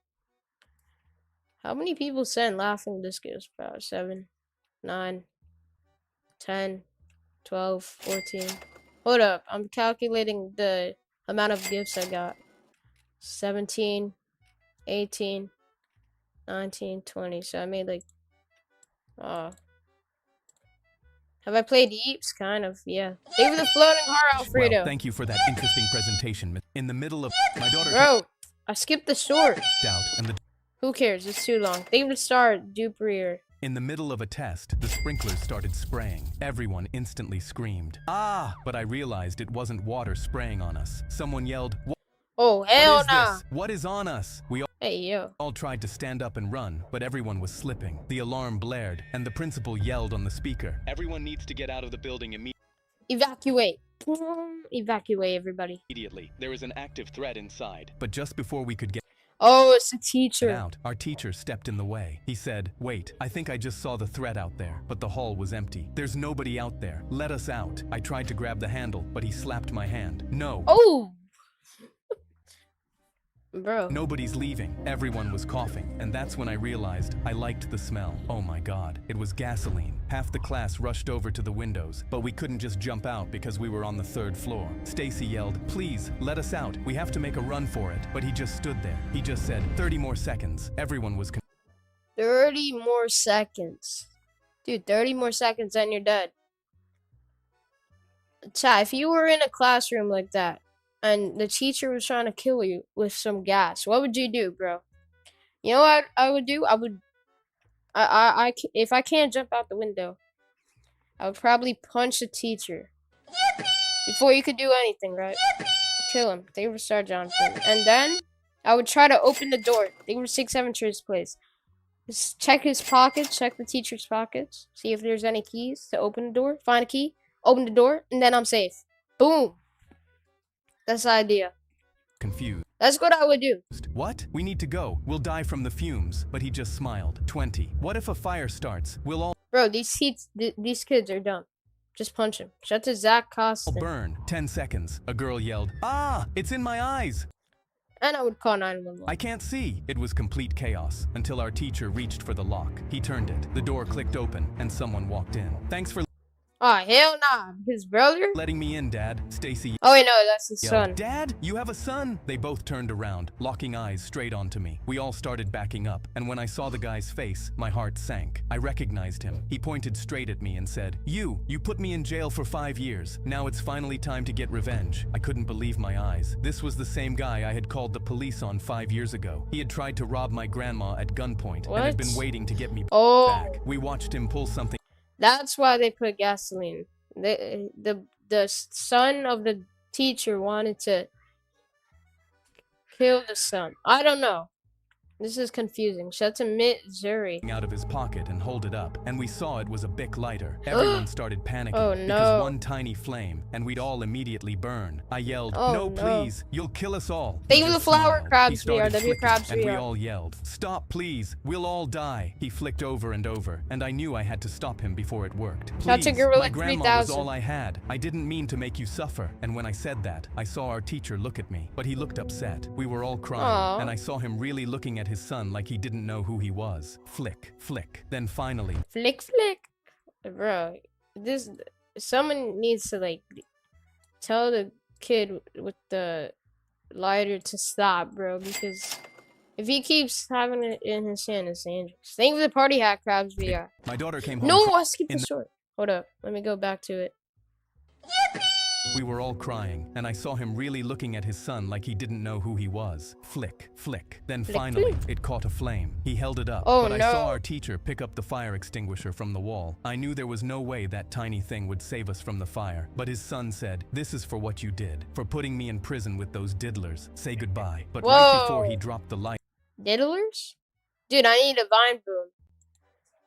How many people sent laughing discos, bro? 7, 9, 10, 12, 14. Hold up. I'm calculating the amount of gifts I got. 17, 18, 19, 20. So I made like... have I played Eeps? Kind of, yeah. Thank you for the floating heart, Alfredo.
Well, thank you for that interesting presentation. In the middle of my daughter
Bro, I skipped the short.
out and the
Who cares? It's too long. Thank you for the start, Duprier.
In the middle of a test, the sprinklers started spraying. Everyone instantly screamed, "Ah!" But I realized it wasn't water spraying on us. Someone yelled,
Oh, hell
"What is
nah.
this? What is on us?" We
Hey, yo.
all tried to stand up and run, but everyone was slipping. The alarm blared, and the principal yelled on the speaker, "Everyone needs to get out of the building
Evacuate. Evacuate, everybody.
immediately. There is an active threat inside." But just before we could get
Oh, it's a teacher.
out, our teacher stepped in the way. He said, "Wait, I think I just saw the threat out there." But the hall was empty. "There's nobody out there. Let us out." I tried to grab the handle, but he slapped my hand. "No."
Oh! Bro.
Nobody's leaving. Everyone was coughing, and that's when I realized I liked the smell. Oh my god, it was gasoline. Half the class rushed over to the windows, but we couldn't just jump out because we were on the 3rd floor. Stacy yelled, "Please, let us out. We have to make a run for it." But he just stood there. He just said, "30 more seconds." Everyone was
30 more seconds. Dude, 30 more seconds and you're dead. Chat, if you were in a classroom like that, and the teacher was trying to kill you with some gas, what would you do, bro? You know what I would do? If I can't jump out the window, I would probably punch the teacher before you could do anything, right? Kill him. They would start Jonathan. And then I would try to open the door. They were 6-7 to his place. Just check his pockets, check the teacher's pockets, see if there's any keys to open the door. Find a key, open the door, and then I'm safe. Boom. That's the idea.
confused.
That's what I would do.
"What? We need to go. We'll die from the fumes." But he just smiled. 20. "What if a fire starts? We'll all
Bro, these kids are dumb. Just punch him. Shut to Zach Costin.
burn." 10 seconds. A girl yelled, "Ah! It's in my eyes!"
And I would call 911.
"I can't see." It was complete chaos until our teacher reached for the lock. He turned it. The door clicked open and someone walked in. "Thanks for
Oh, hell nah. His brother?
letting me in, Dad." Stacy
Oh, wait, no, that's his
yelled,
son.
"Dad, you have a son!" They both turned around, locking eyes straight onto me. We all started backing up, and when I saw the guy's face, my heart sank. I recognized him. He pointed straight at me and said, You put me in jail for 5 years. Now it's finally time to get revenge." I couldn't believe my eyes. This was the same guy I had called the police on 5 years ago. He had tried to rob my grandma at gunpoint and had been
What?
waiting to get me
Oh.
back. We watched him pull something
That's why they put gasoline. The son of the teacher wanted to kill the son. I don't know. This is confusing. Shut to Missouri.
out of his pocket and hold it up, and we saw it was a Bic lighter. Everyone started panicking
Oh,
because
no.
one tiny flame, and we'd all immediately burn. I yelled,
Oh,
"No,
no.
please, you'll kill us all."
Thank
He
you for the
just
flower,
smiled.
Crabs
He started
VR, W
flicking,
Crabs
and we
VR.
all yelled, "Stop, please, we'll all die." He flicked over and over, and I knew I had to stop him before it worked.
Shout to
"Please,
Gorilla
my grandma was
3000.
all I had. I didn't mean to make you suffer." And when I said that, I saw our teacher look at me, but he looked upset. We were all crying,
Aw.
and I saw him really looking at his son like he didn't know who he was. Flick, flick. Then finally,
Flick, flick. Bro, someone needs to, like, tell the kid with the lighter to stop, bro, because if he keeps having it in his hand, it's dangerous. Thank you for the party hat, Crabs VR.
my daughter came home.
No,
cry-
I skipped the short. Hold up. Let me go back to it.
We were all crying, and I saw him really looking at his son like he didn't know who he was. Flick, flick. Then
Flick,
finally,
flick.
it caught a flame. He held it up,
Oh,
but
no.
I saw our teacher pick up the fire extinguisher from the wall. I knew there was no way that tiny thing would save us from the fire, but his son said, "This is for what you did, for putting me in prison with those diddlers. Say goodbye." But right before he dropped the light,
Diddlers? Dude, I need a vine boom.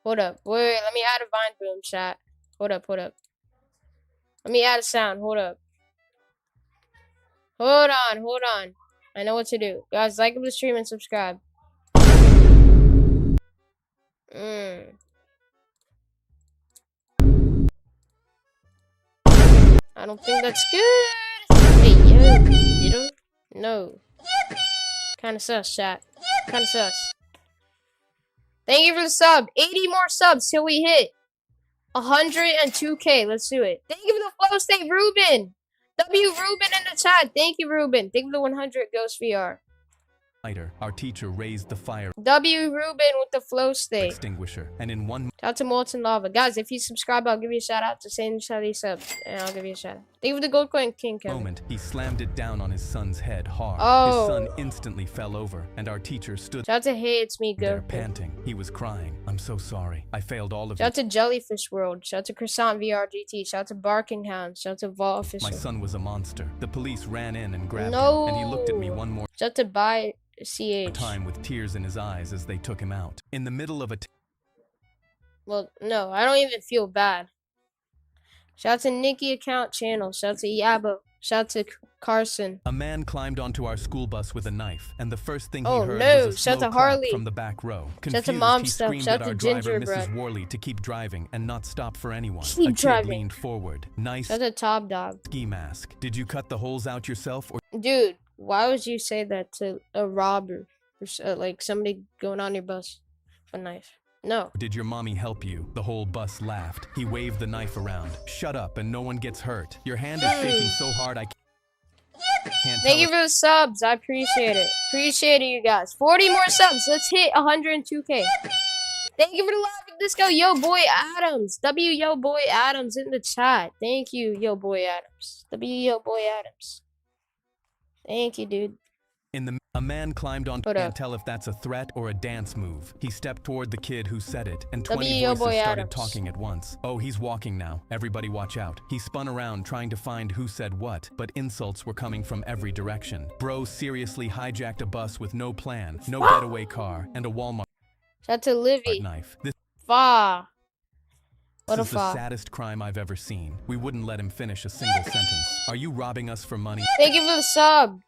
Hold up. Wait, let me add a vine boom, chat. Hold up. Let me add a sound. Hold up. Hold on. I know what to do. Guys, like the stream and subscribe. I don't think that's good. Hey, yo, diddle. No. Kinda sus, chat. Kinda sus. Thank you for the sub. 80 more subs till we hit 102K. Let's do it. Thank you for the flow state, Ruben. W Ruben in the chat. Thank you, Ruben. Thank you for the 100 Ghost VR.
our teacher raised the fire
W Ruben with the flow state.
extinguisher, and in one
Shout out to Molten Lava. Guys, if you subscribe, I'll give you a shout out to saying Shadi sub. And I'll give you a shout out. Thank you for the gold coin, King Kevin.
moment, he slammed it down on his son's head hard.
Oh.
His son instantly fell over, and our teacher stood
Shout out to Hey, it's me,
there
Go.
panting. He was crying. "I'm so sorry. I failed all of
Shout out
you."
to Jellyfish World. Shout out to Croissant VR GT. Shout out to Barking Hound. Shout out to Vault Official.
My son was a monster. The police ran in and grabbed
No.
him, and he looked at me one more
Shout out to Buy CH.
time with tears in his eyes as they took him out. In the middle of a
Well, no, I don't even feel bad. Shout out to Nikki Account Channel. Shout out to Yabo. Shout out to Carson.
A man climbed onto our school bus with a knife, and the first thing he
Oh,
heard
no.
was a
Shout
slow
out to
clap
Harley.
from the back row.
Shout out to
Confused,
Mom
he
Stuff.
screamed
Shout
at
out
our
to
driver,
Gingerbread.
Mrs. Worley, to keep driving and not stop for anyone.
Keep
a kid
driving.
leaned forward. "Nice
Shout out to Top Dog.
ski mask. Did you cut the holes out yourself, or
Dude, why would you say that to a robber? Or like somebody going on your bus with a knife? No.
did your mommy help you?" The whole bus laughed. He waved the knife around. "Shut up and no one gets hurt. Your hand is shaking so hard I can't
Thank
tell
you for the subs. I appreciate it. Appreciate it, you guys. 40 more subs. Let's hit 102K. Thank you for the live disco, Yo Boy Adams. W Yo Boy Adams in the chat. Thank you, Yo Boy Adams. W Yo Boy Adams. Thank you, dude.
A man climbed on.
Hold up.
Can't tell if that's a threat or a dance move. He stepped toward the kid who said it, and 20
W. Yo
voices
Boy
started
Adams.
talking at once. "Oh, he's walking now. Everybody watch out." He spun around trying to find who said what, but insults were coming from every direction. Bro seriously hijacked a bus with no plan, no getaway car, and a Walmart
Shout out to Livy.
knife. This
Fa. What a
is the
fa.
saddest crime I've ever seen. We wouldn't let him finish a single sentence. "Are you robbing us for money?"
Thank you for the sub.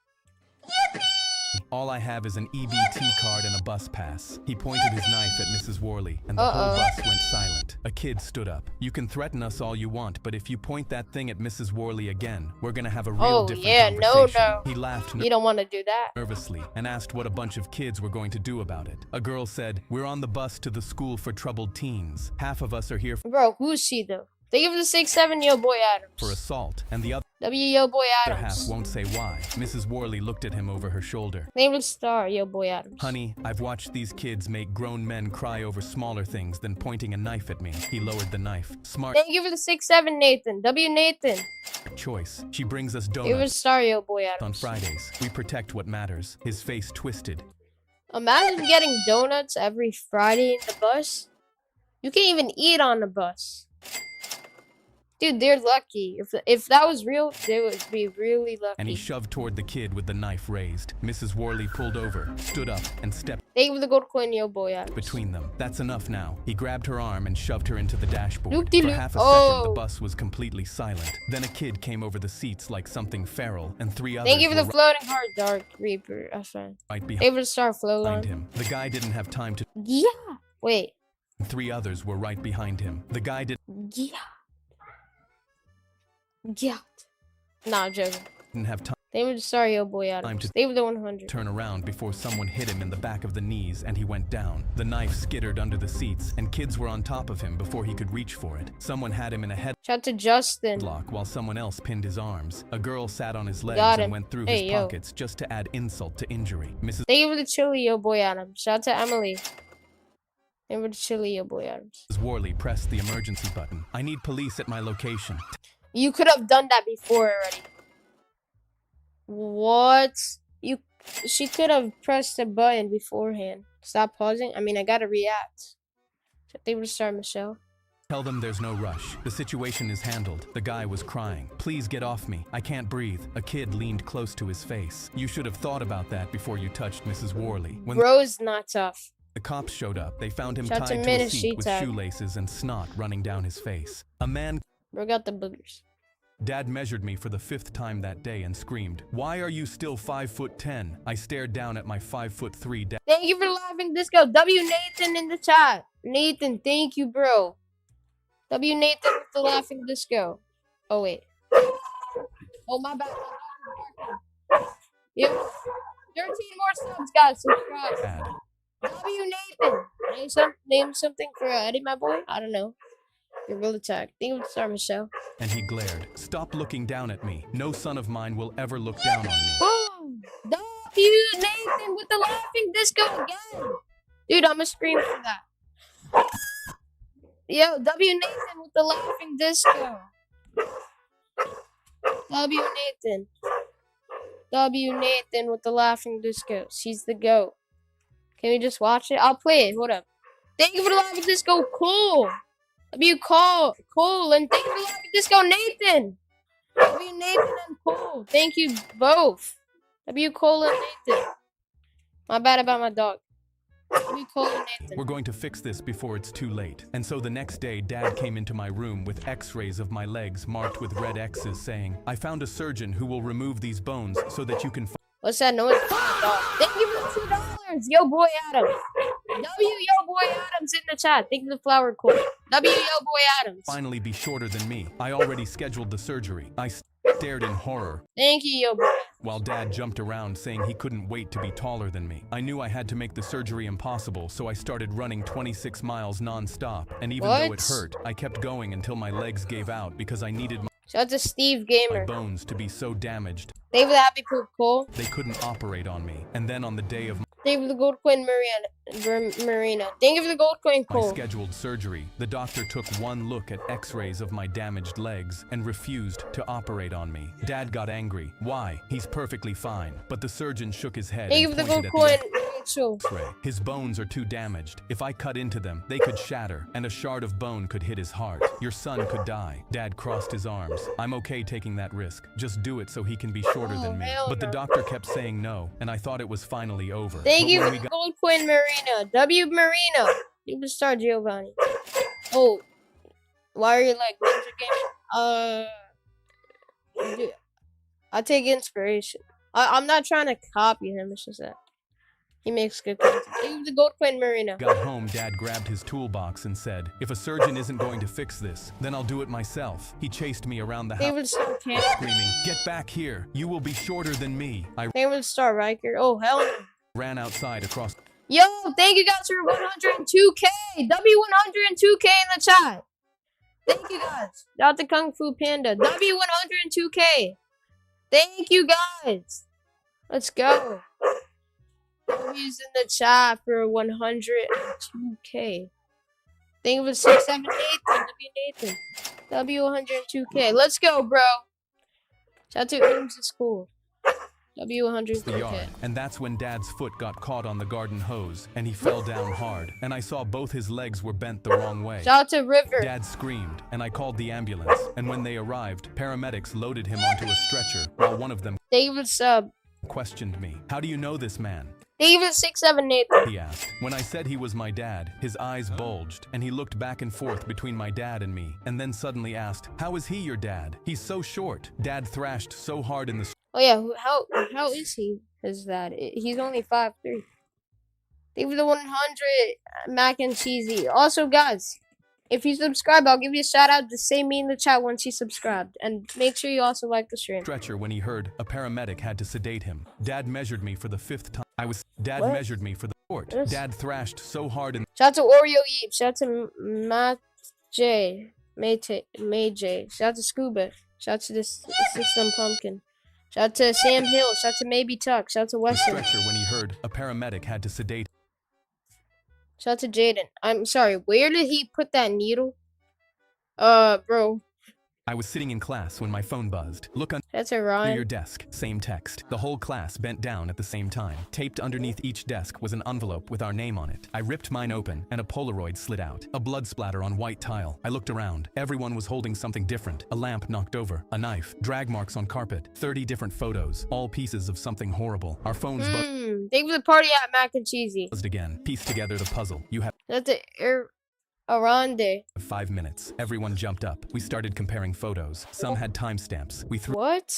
"All I have is an EBT card and a bus pass." He pointed his knife at Mrs. Worley, and the whole bus went silent. A kid stood up. "You can threaten us all you want, but if you point that thing at Mrs. Worley again, we're gonna have a real
Oh,
different
yeah, no,
conversation."
no.
He laughed
You don't want to do that.
nervously and asked what a bunch of kids were going to do about it. A girl said, "We're on the bus to the school for troubled teens. Half of us are here
Bro, who's she though? Thank you for the 6-7, Yo Boy Adams.
for assault, and the other
W Yo Boy
half
Adams.
won't say why." Mrs. Worley looked at him over her shoulder.
Name of the star, Yo Boy Adams.
"Honey, I've watched these kids make grown men cry over smaller things than pointing a knife at me." He lowered the knife. "Smart
Thank you for the 6-7, Nathan. W Nathan.
choice. She brings us
Give us a
donuts
star, Yo Boy
on
Adams.
Fridays. We protect what matters." His face twisted.
Imagine getting donuts every Friday in the bus. You can't even eat on the bus. Dude, they're lucky. If that was real, they would be really lucky.
And he shoved toward the kid with the knife raised. Mrs. Worley pulled over, stood up, and stepped
Thank you for the gold coin, Yo Boy Adams.
between them. "That's enough now." He grabbed her arm and shoved her into the dashboard.
Loop-de-loop.
For half a second, the
Oh.
bus was completely silent. Then a kid came over the seats like something feral, and three others
Thank you for the
were
floating heart, Dark Reaper. FN.
right
Thank you for the star, flow
behind
line.
him. The guy didn't have time to.
Yeah. Wait.
Three others were right behind him. The guy
Yeah. Yeah. Nah, I'm joking.
didn't have time
Thank you for the star, Yo Boy Adams.
to
Thank you for the 100.
turn around before someone hit him in the back of the knees, and he went down. The knife skittered under the seats, and kids were on top of him before he could reach for it. Someone had him in a
Shout out to Justin.
headlock while someone else pinned his arms. A girl sat on his legs
Got him.
and went through
Hey,
his
yo.
pockets just to add insult to injury. Mrs.
Thank you for the chili, Yo Boy Adams. Shout out to Emily. Thank you for the chili, Yo Boy Adams.
Worley pressed the emergency button. "I need police at my location."
You could have done that before already. What? She could have pressed the button beforehand. Stop pausing. I mean, I gotta react. They would start, Michelle.
Tell them there's no rush. The situation is handled. The guy was crying. Please get off me. I can't breathe. A kid leaned close to his face. You should have thought about that before you touched Mrs. Worley. When
Bro's not tough.
the cops showed up, they found him
Shout
tied
to
to a
Minute
seat
Sheet
with
Tag.
shoelaces and snot running down his face. A man
Bro got the boogers.
Dad measured me for the 5th time that day and screamed, "Why are you still 5'10"? I stared down at my 5'3" dad.
Thank you for laughing disco. W Nathan in the chat. Nathan, thank you, bro. W Nathan with the laughing disco. Oh wait. Oh my bad. Yep. 13 more subs, guys. Subscribe. W Nathan. Name something for Eddie, my boy. I don't know. Your real attack. Think of the star, Michelle.
And he glared. Stop looking down at me. No son of mine will ever look down on me.
Boom! W Nathan with the laughing disco again. Dude, I'm gonna scream for that. Yo, W Nathan with the laughing disco. W Nathan. W Nathan with the laughing disco. She's the GOAT. Can we just watch it? I'll play it. Hold up. Thank you for the laughing disco. Cool. W Cole and thank you for the laughing disco, Nathan. W Nathan and Cole. Thank you both. W Cole and Nathan. My bad about my dog. W Cole and Nathan.
We're going to fix this before it's too late. And so the next day, Dad came into my room with x-rays of my legs marked with red X's saying, I found a surgeon who will remove these bones so that you can
What's that noise? Thank you for the $2. Yo, boy Adams. W, yo, boy Adams in the chat. Thank you for the flower core. W, yo, boy Adams.
finally be shorter than me. I already scheduled the surgery. I stared in horror
Thank you, yo, boy.
while Dad jumped around saying he couldn't wait to be taller than me. I knew I had to make the surgery impossible, so I started running 26 miles non-stop. And even though it
What?
hurt, I kept going until my legs gave out because I needed
Shout out to Steve
my
Gamer.
bones to be so damaged
David the Happy Poop Cole.
they couldn't operate on me. And then on the day of
David the Gold Coin Marina. Thank you for the Gold Coin
my
Cole.
scheduled surgery, the doctor took one look at x-rays of my damaged legs and refused to operate on me. Dad got angry. Why? He's perfectly fine. But the surgeon shook his head
Thank you
and
for the
pointed
Gold
at
Coin
the
Rachel.
X-ray. His bones are too damaged. If I cut into them, they could shatter, and a shard of bone could hit his heart. Your son could die. Dad crossed his arms. I'm okay taking that risk. Just do it so he can be shorter than me.
hell
But the
no.
doctor kept saying no, and I thought it was finally over.
Thank
But
you
when
for
we
the
got
Gold Coin Marina. W Marina. You can start Giovanni. Oh. Why are you like Ninja Gamer? Dude, I take inspiration. I'm not trying to copy him. It's just that he makes good content. Thank you for the Gold Coin Marina.
got home, Dad grabbed his toolbox and said, if a surgeon isn't going to fix this, then I'll do it myself. He chased me around the house,
David Star Camp.
screaming, get back here. You will be shorter than me. I
David Star Riker. Oh, hell no.
ran outside across
Yo, thank you guys for 102K. W102K in the chat. Thank you guys. Shout out to Kung Fu Panda. W102K. Thank you guys. Let's go. W's in the chat for 102K. Thank you for 678. W Nathan. W102K. Let's go, bro. Shout out to Ames in school.
the
W102K.
yard. And that's when Dad's foot got caught on the garden hose, and he fell down hard. And I saw both his legs were bent the wrong way.
Shout out to River.
Dad screamed, and I called the ambulance. And when they arrived, paramedics loaded him onto a stretcher, while one of them
David Sub.
questioned me. How do you know this man?
David 678.
He asked. When I said he was my dad, his eyes bulged, and he looked back and forth between my dad and me, and then suddenly asked, how is he your dad? He's so short. Dad thrashed so hard in the
Oh yeah, how is he? Is that he's only 5'3". Thank you for the 100 mac and cheesy. Also, guys, if you subscribe, I'll give you a shout out. Just say me in the chat once you subscribed, and make sure you also like the stream.
stretcher when he heard a paramedic had to sedate him. Dad measured me for the 5th time. Dad
What?
measured me for the fourth.
Yes.
Dad thrashed so hard in
Shout out to Oreo Eep. Shout out to Matt J. May J. Shout out to Scuba. Shout out to this System Pumpkin. Shout out to Sam Hill. Shout out to Maybe Tuck. Shout out to
the
Weston.
stretcher when he heard a paramedic had to sedate
Shout out to Jaden. I'm sorry, where did he put that needle? Bro.
I was sitting in class when my phone buzzed. Look
That's a
under
Ryan.
your desk. Same text. The whole class bent down at the same time. Taped underneath each desk was an envelope with our name on it. I ripped mine open and a Polaroid slid out. A blood splatter on white tile. I looked around. Everyone was holding something different. A lamp knocked over. A knife. Drag marks on carpet. 30 different photos. All pieces of something horrible. Our phones
Thank you for the party at Mac and Cheesy.
buzzed again. Piece together the puzzle. You have
That's a Arande.
5 minutes. Everyone jumped up. We started comparing photos. Some had timestamps. We threw
What?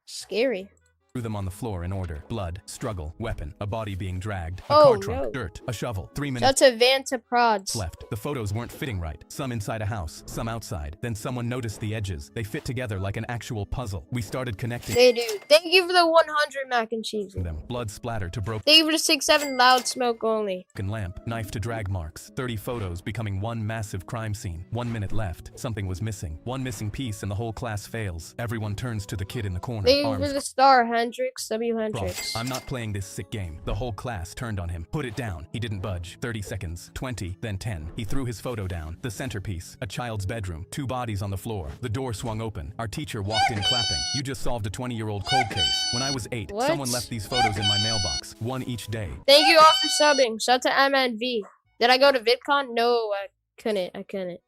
Scary.
them on the floor in order. Blood, struggle, weapon, a body being dragged, a
Oh,
car trunk,
no.
dirt, a shovel. 3 minutes
That's a Vanta Prods.
left. The photos weren't fitting right. Some inside a house, some outside. Then someone noticed the edges. They fit together like an actual puzzle. We started connecting
They do. Thank you for the 100 Mac and Cheesy.
them. Blood splatter to broken
Thank you for the 6-7 loud smoke only.
lamp, knife to drag marks. 30 photos becoming one massive crime scene. 1 minute left. Something was missing. One missing piece and the whole class fails. Everyone turns to the kid in the corner.
Thank you
Arms
for the star, Hendrix. W.
crossed.
Hendrix.
I'm not playing this sick game. The whole class turned on him. Put it down. He didn't budge. 30 seconds. 20. Then 10. He threw his photo down. The centerpiece. A child's bedroom. 2 bodies on the floor. The door swung open. Our teacher walked in clapping. You just solved a 20-year-old cold case. When I was 8,
What?
someone left these photos in my mailbox. One each day.
Thank you all for subbing. Shout to MNV. Did I go to VidCon? No, I couldn't.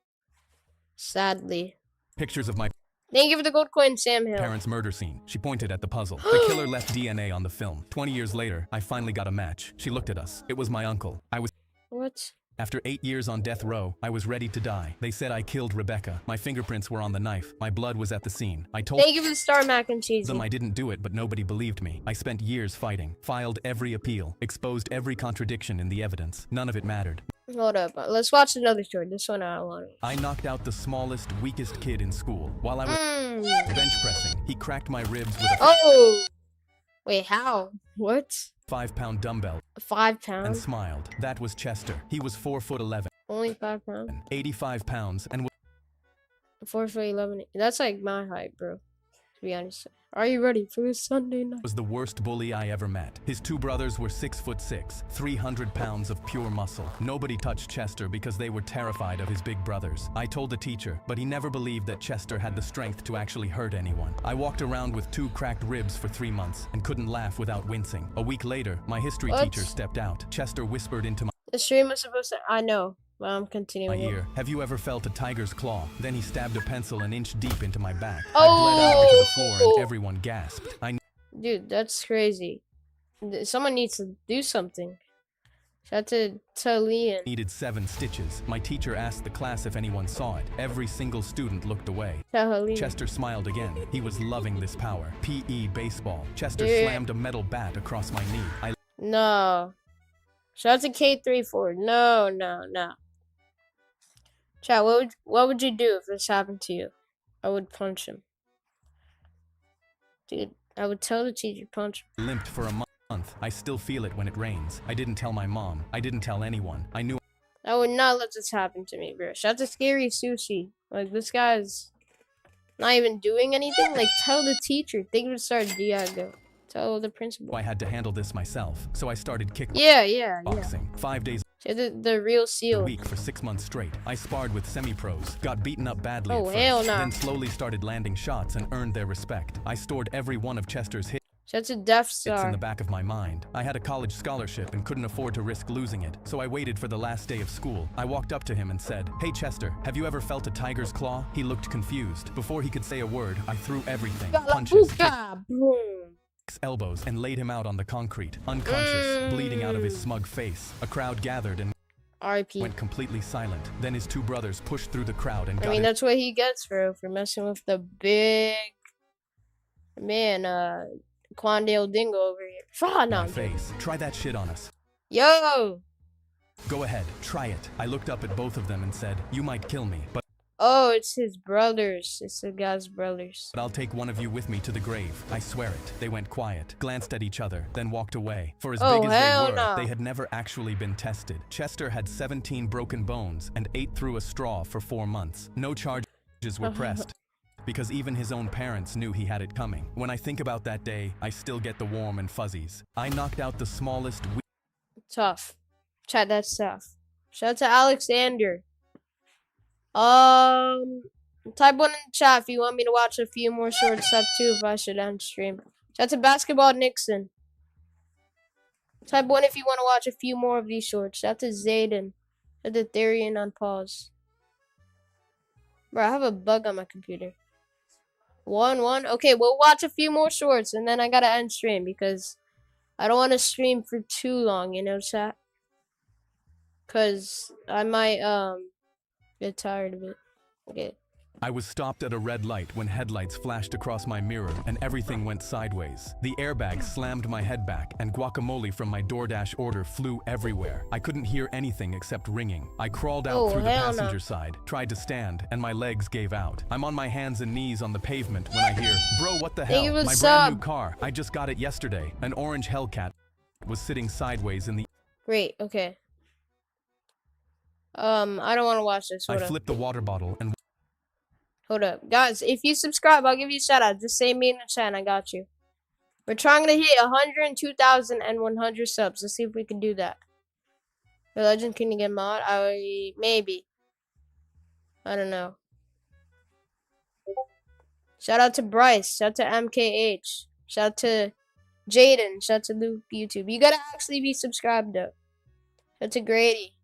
Sadly.
Pictures of my
Thank you for the gold coin, Sam Hill.
parents' murder scene. She pointed at the puzzle. The killer left DNA on the film. 20 years later, I finally got a match. She looked at us. It was my uncle. I was
What?
After 8 years on death row, I was ready to die. They said I killed Rebecca. My fingerprints were on the knife. My blood was at the scene. I told
Thank you for the star, Mac and Cheesy.
them I didn't do it, but nobody believed me. I spent years fighting, filed every appeal, exposed every contradiction in the evidence. None of it mattered.
Hold up. Let's watch another story. This one I want.
I knocked out the smallest, weakest kid in school. While I was bench pressing, he cracked my ribs with a
Oh! Wait, how? What?
5-pound dumbbell
5
and
pounds?
smiled. That was Chester. He was 4'11",
Only 5 pounds?
85 pounds, and
4'11". That's like my height, bro. To be honest. Are you ready for this Sunday night?
was the worst bully I ever met. His 2 brothers were 6'6", 300 pounds of pure muscle. Nobody touched Chester because they were terrified of his big brothers. I told the teacher, but he never believed that Chester had the strength to actually hurt anyone. I walked around with 2 cracked ribs for 3 months and couldn't laugh without wincing. A week later, my history
What?
teacher stepped out. Chester whispered into
The stream was supposed to. I know. But I'm
my
continuing.
ear, "Have you ever felt a tiger's claw?" Then he stabbed a pencil an inch deep into my back. I bled out onto the floor and everyone gasped. I
Dude, that's crazy. Someone needs to do something. Shout out to Talian.
needed 7 stitches. My teacher asked the class if anyone saw it. Every single student looked away.
Talian.
Chester smiled again. He was loving this power. PE baseball. Chester
Yeah.
slammed a metal bat across my knee. I
No. Shout out to K34. No. Chat, what would you do if this happened to you? I would punch him. Dude, I would tell the teacher punch him.
limped for a month. I still feel it when it rains. I didn't tell my mom. I didn't tell anyone. I knew
I would not let this happen to me, bro. Shout out to Scary Sushi. Like, this guy's not even doing anything. Like, tell the teacher. Think of start Diago. Tell the principal.
I had to handle this myself. So I started kickboxing.
Yeah.
5 days
The real
a
seal.
week for 6 months straight. I sparred with semi-pros, got beaten up badly
Oh,
at
hell
first,
no.
then slowly started landing shots and earned their respect. I stored every one of Chester's hits
Shout out to Death
in
Star.
the back of my mind. I had a college scholarship and couldn't afford to risk losing it, so I waited for the last day of school. I walked up to him and said, "Hey Chester, have you ever felt a tiger's claw?" He looked confused. Before he could say a word, I threw everything. Punches,
Galabuka! Boom.
kicks, elbows, and laid him out on the concrete, unconscious, bleeding out of his smug face. A crowd gathered and
R.I.P.
went completely silent. Then his 2 brothers pushed through the crowd and
I
got
mean,
in
that's what he gets for messing with the big man, Quandale Dingo over here. Ah, no,
my
I'm joking.
face. Try that shit on us.
Yo!
Go ahead, try it. I looked up at both of them and said, "You might kill me, but
Oh, it's his brothers. It's the guy's brothers.
I'll take one of you with me to the grave. I swear it." They went quiet, glanced at each other, then walked away. For as
Oh,
big as they
hell
were,
no.
they had never actually been tested. Chester had 17 broken bones and ate through a straw for 4 months. No charges were pressed, because even his own parents knew he had it coming. When I think about that day, I still get the warm and fuzzies. I knocked out the smallest,
Tough. Chat, that's tough. Shout out to Alexander. Type 1 in the chat if you want me to watch a few more shorts up too if I should end stream. Shout out to Basketball Nixon. Type 1 if you want to watch a few more of these shorts. Shout out to Zayden. Shout out to Therian on pause. Bro, I have a bug on my computer. 1-1. Okay, we'll watch a few more shorts and then I gotta end stream because I don't want to stream for too long, you know, chat? Because I might get tired of it. Okay.
I was stopped at a red light when headlights flashed across my mirror and everything went sideways. The airbag slammed my head back and guacamole from my DoorDash order flew everywhere. I couldn't hear anything except ringing. I crawled out through the passenger side, tried to stand, and my legs gave out. I'm on my hands and knees on the pavement when I hear, "Bro, what the hell? My brand new car. I just got it yesterday." An orange Hellcat was sitting sideways in the...
Great, okay. I don't want to watch this.
I flipped the water bottle and...
Hold up. Guys, if you subscribe, I'll give you a shout out. Just say me in the chat and I got you. We're trying to hit 102,100 subs. Let's see if we can do that. The legend, can you get mod? Maybe. I don't know. Shout out to Bryce. Shout out to MKH. Shout out to Jaden. Shout out to Luke YouTube. You gotta actually be subscribed though. Shout out to Grady.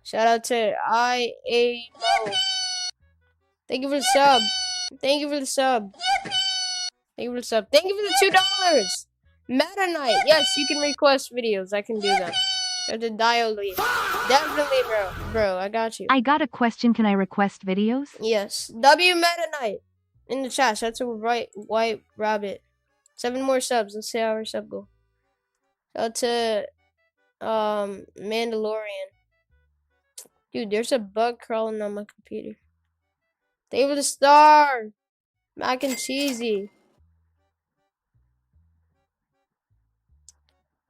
Shout out to IAO. Thank you for the sub. Thank you for the sub. Thank you for the sub. Thank you for the $2. Meta Knight. Yes, you can request videos. I can do them. Shout out to Dioli. Definitely, bro. Bro, I got you.
I got a question. Can I request videos?
Yes. W Meta Knight. In the chat. Shout out to White Rabbit. 7 more subs. Let's see how our sub go. Shout out to Mandalorian. Dude, there's a bug crawling on my computer. Thank you for the star. Mac and cheesy.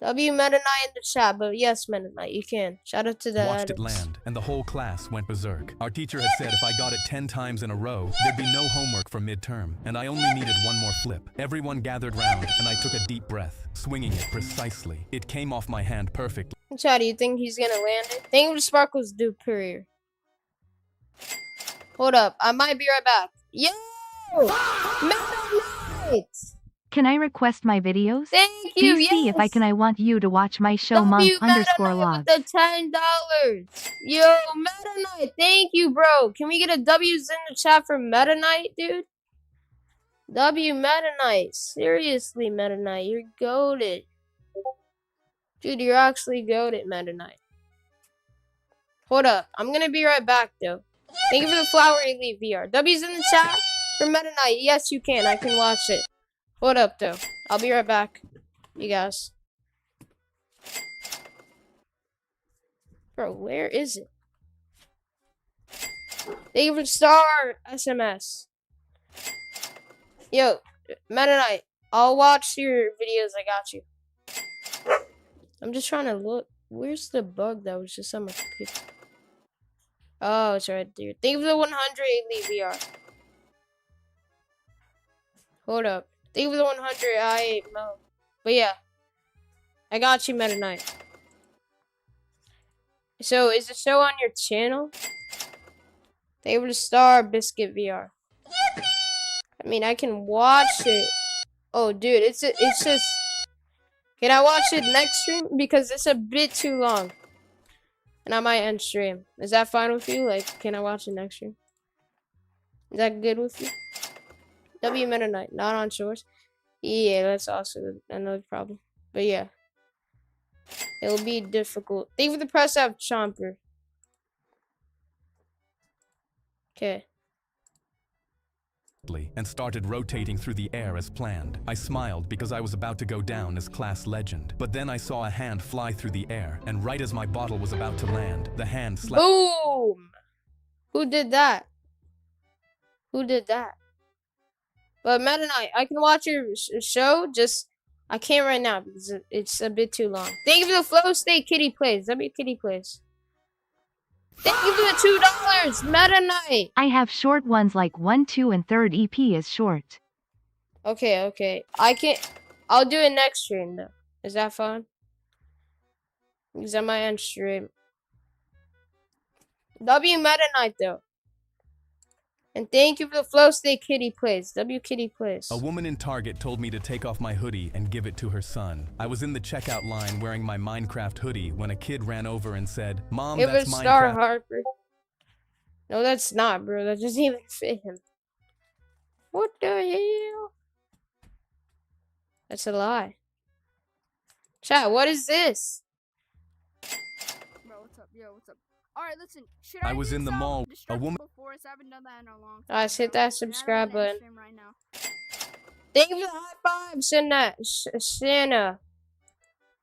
W Meta Knight in the chat, but yes, Meta Knight, you can. Shout out to the
watched it land, and the whole class went berserk. Our teacher had said if I got it 10 times in a row, there'd be no homework for midterm, and I only needed one more flip. Everyone gathered round, and I took a deep breath, swinging it precisely. It came off my hand perfectly.
Chat, do you think he's gonna land it? Thank you for the Sparkles Superior. Hold up, I might be right back. Yo! Meta Knight!
Can I request my videos?
Thank you,
DC,
yes!
if I want you to watch my show mom_log.
The $10. Yo, Meta Knight, thank you, bro. Can we get a W's in the chat for Meta Knight, dude? W Meta Knight. Seriously, Meta Knight, you're goated. Dude, you're actually goated, Meta Knight. Hold up, I'm gonna be right back, though. Thank you for the Flower Elite VR. W's in the chat for Meta Knight. Yes, you can. I can watch it. Hold up, though. I'll be right back. You guys. Bro, where is it? Thank you for the star SMS. Yo, Meta Knight, I'll watch your videos. I got you. I'm just trying to look. Where's the bug that was just on my computer? Oh, it's right there. Thank you for the 100 Elite VR. Hold up. Thank you for the 100 I Mo. But yeah. I got you, Meta Knight. So, is the show on your channel? Thank you for the star Biscuit VR. I mean, I can watch it. Oh, dude, it's just... Can I watch it next stream? Because it's a bit too long. And I might end stream. Is that fine with you? Like, can I watch it next stream? Is that good with you? W Meta Knight, not on shores. Yeah, that's also another problem. But yeah. It'll be difficult. Thank you for the press up, Chomper. Okay.
And started rotating through the air as planned. I smiled because I was about to go down as class legend. But then I saw a hand fly through the air, and right as my bottle was about to land, the hand slapped.
Boom! Who did that? Who did that? But Meta Knight, I can watch your show, just I can't right now because it's a bit too long. Thank you for the Flow State Kitty Plays. W Kitty Plays. Thank you for the $2, Meta Knight.
I have short ones like 1, 2, and 3rd EP is short.
Okay. I'll do it next stream though. Is that fun? Because I might end stream. W Meta Knight though. And thank you for the flow state kitty plays. W kitty plays.
A woman in Target told me to take off my hoodie and give it to her son. I was in the checkout line wearing my Minecraft hoodie when a kid ran over and said, "Mom,
Give
that's
it
Minecraft."
Star Harper. No, that's not, bro. That doesn't even fit him. What the hell? That's a lie. Chat, what is this?
Bro, what's up? Yo, what's up? Alright, listen. Should
I was in the mall. A woman.
Before, I haven't done that in a long time.
Guys, hit that subscribe button.
Right now.
Thank you for the high five, Santa.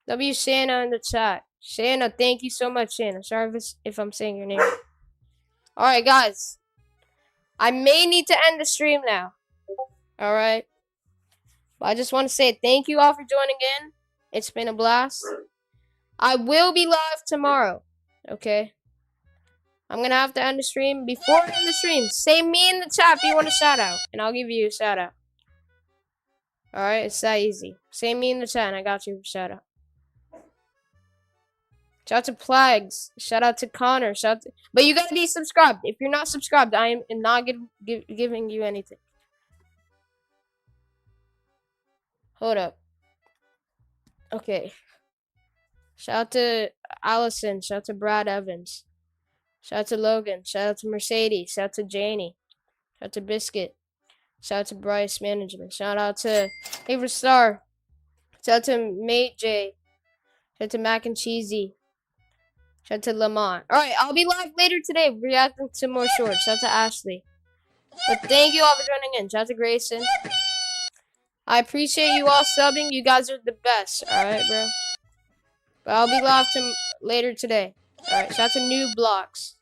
W Santa in the chat. Santa, thank you so much, Santa. Sorry if I'm saying your name. Alright, guys. I may need to end the stream now. Alright. But I just want to say thank you all for joining in. It's been a blast. I will be live tomorrow. Okay? I'm gonna have to end the stream. Before I end the stream, say me in the chat if you want a shout out. And I'll give you a shout out. Alright, it's that easy. Say me in the chat and I got you a shout out. Shout out to Plagues. Shout out to Connor. But you gotta be subscribed. If you're not subscribed, I am not giving you anything. Hold up. Okay. Shout out to Allison. Shout out to Brad Evans. Shout out to Logan. Shout out to Mercedes. Shout out to Janie. Shout out to Biscuit. Shout out to Bryce Management. Shout out to Favorite Star. Shout out to Mate J. Shout out to Mac and Cheesy. Shout out to Lamont. Alright, I'll be live later today reacting to more shorts. Shout out to Ashley. But thank you all for joining in. Shout out to Grayson. I appreciate you all subbing. You guys are the best. Alright, bro. But I'll be live later today. Alright, shout out to New Blocks.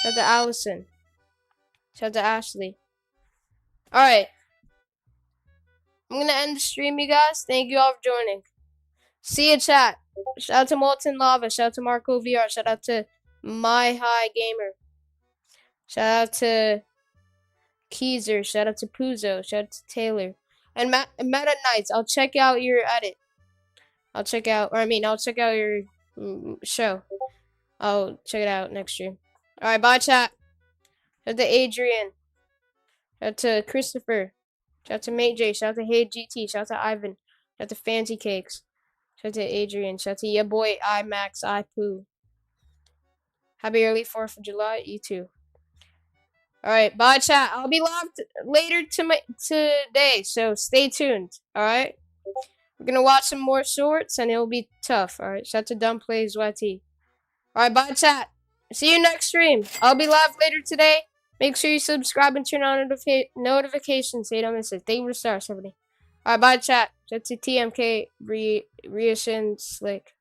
Shout out to Allison. Shout out to Ashley. Alright. I'm gonna end the stream, you guys. Thank you all for joining. See you, chat. Shout out to Molten Lava. Shout out to Marco VR. Shout out to My High Gamer. Shout out to Keezer. Shout out to Puzo. Shout out to Taylor. And Meta Knights. I'll check out your edit. I'll check out your show. I'll check it out next stream. Alright, bye, chat. Shout out to Adrian. Shout out to Christopher. Shout out to Mate J. Shout out to Hey GT. Shout out to Ivan. Shout out to Fancy Cakes. Shout out to Adrian. Shout out to your boy IMAX iPoo. Happy early 4th of July. You too. Alright, bye, chat. I'll be live later today, so stay tuned. Alright? We're gonna watch some more shorts, and it'll be tough. Alright, shout out to Dumb Plays YT. Alright, bye, chat. See you next stream. I'll be live later today. Make sure you subscribe and turn on notifications so you don't miss it. Thank you for the star, 70. Alright, bye, chat. Shout out to TMK, Reashin, Slick.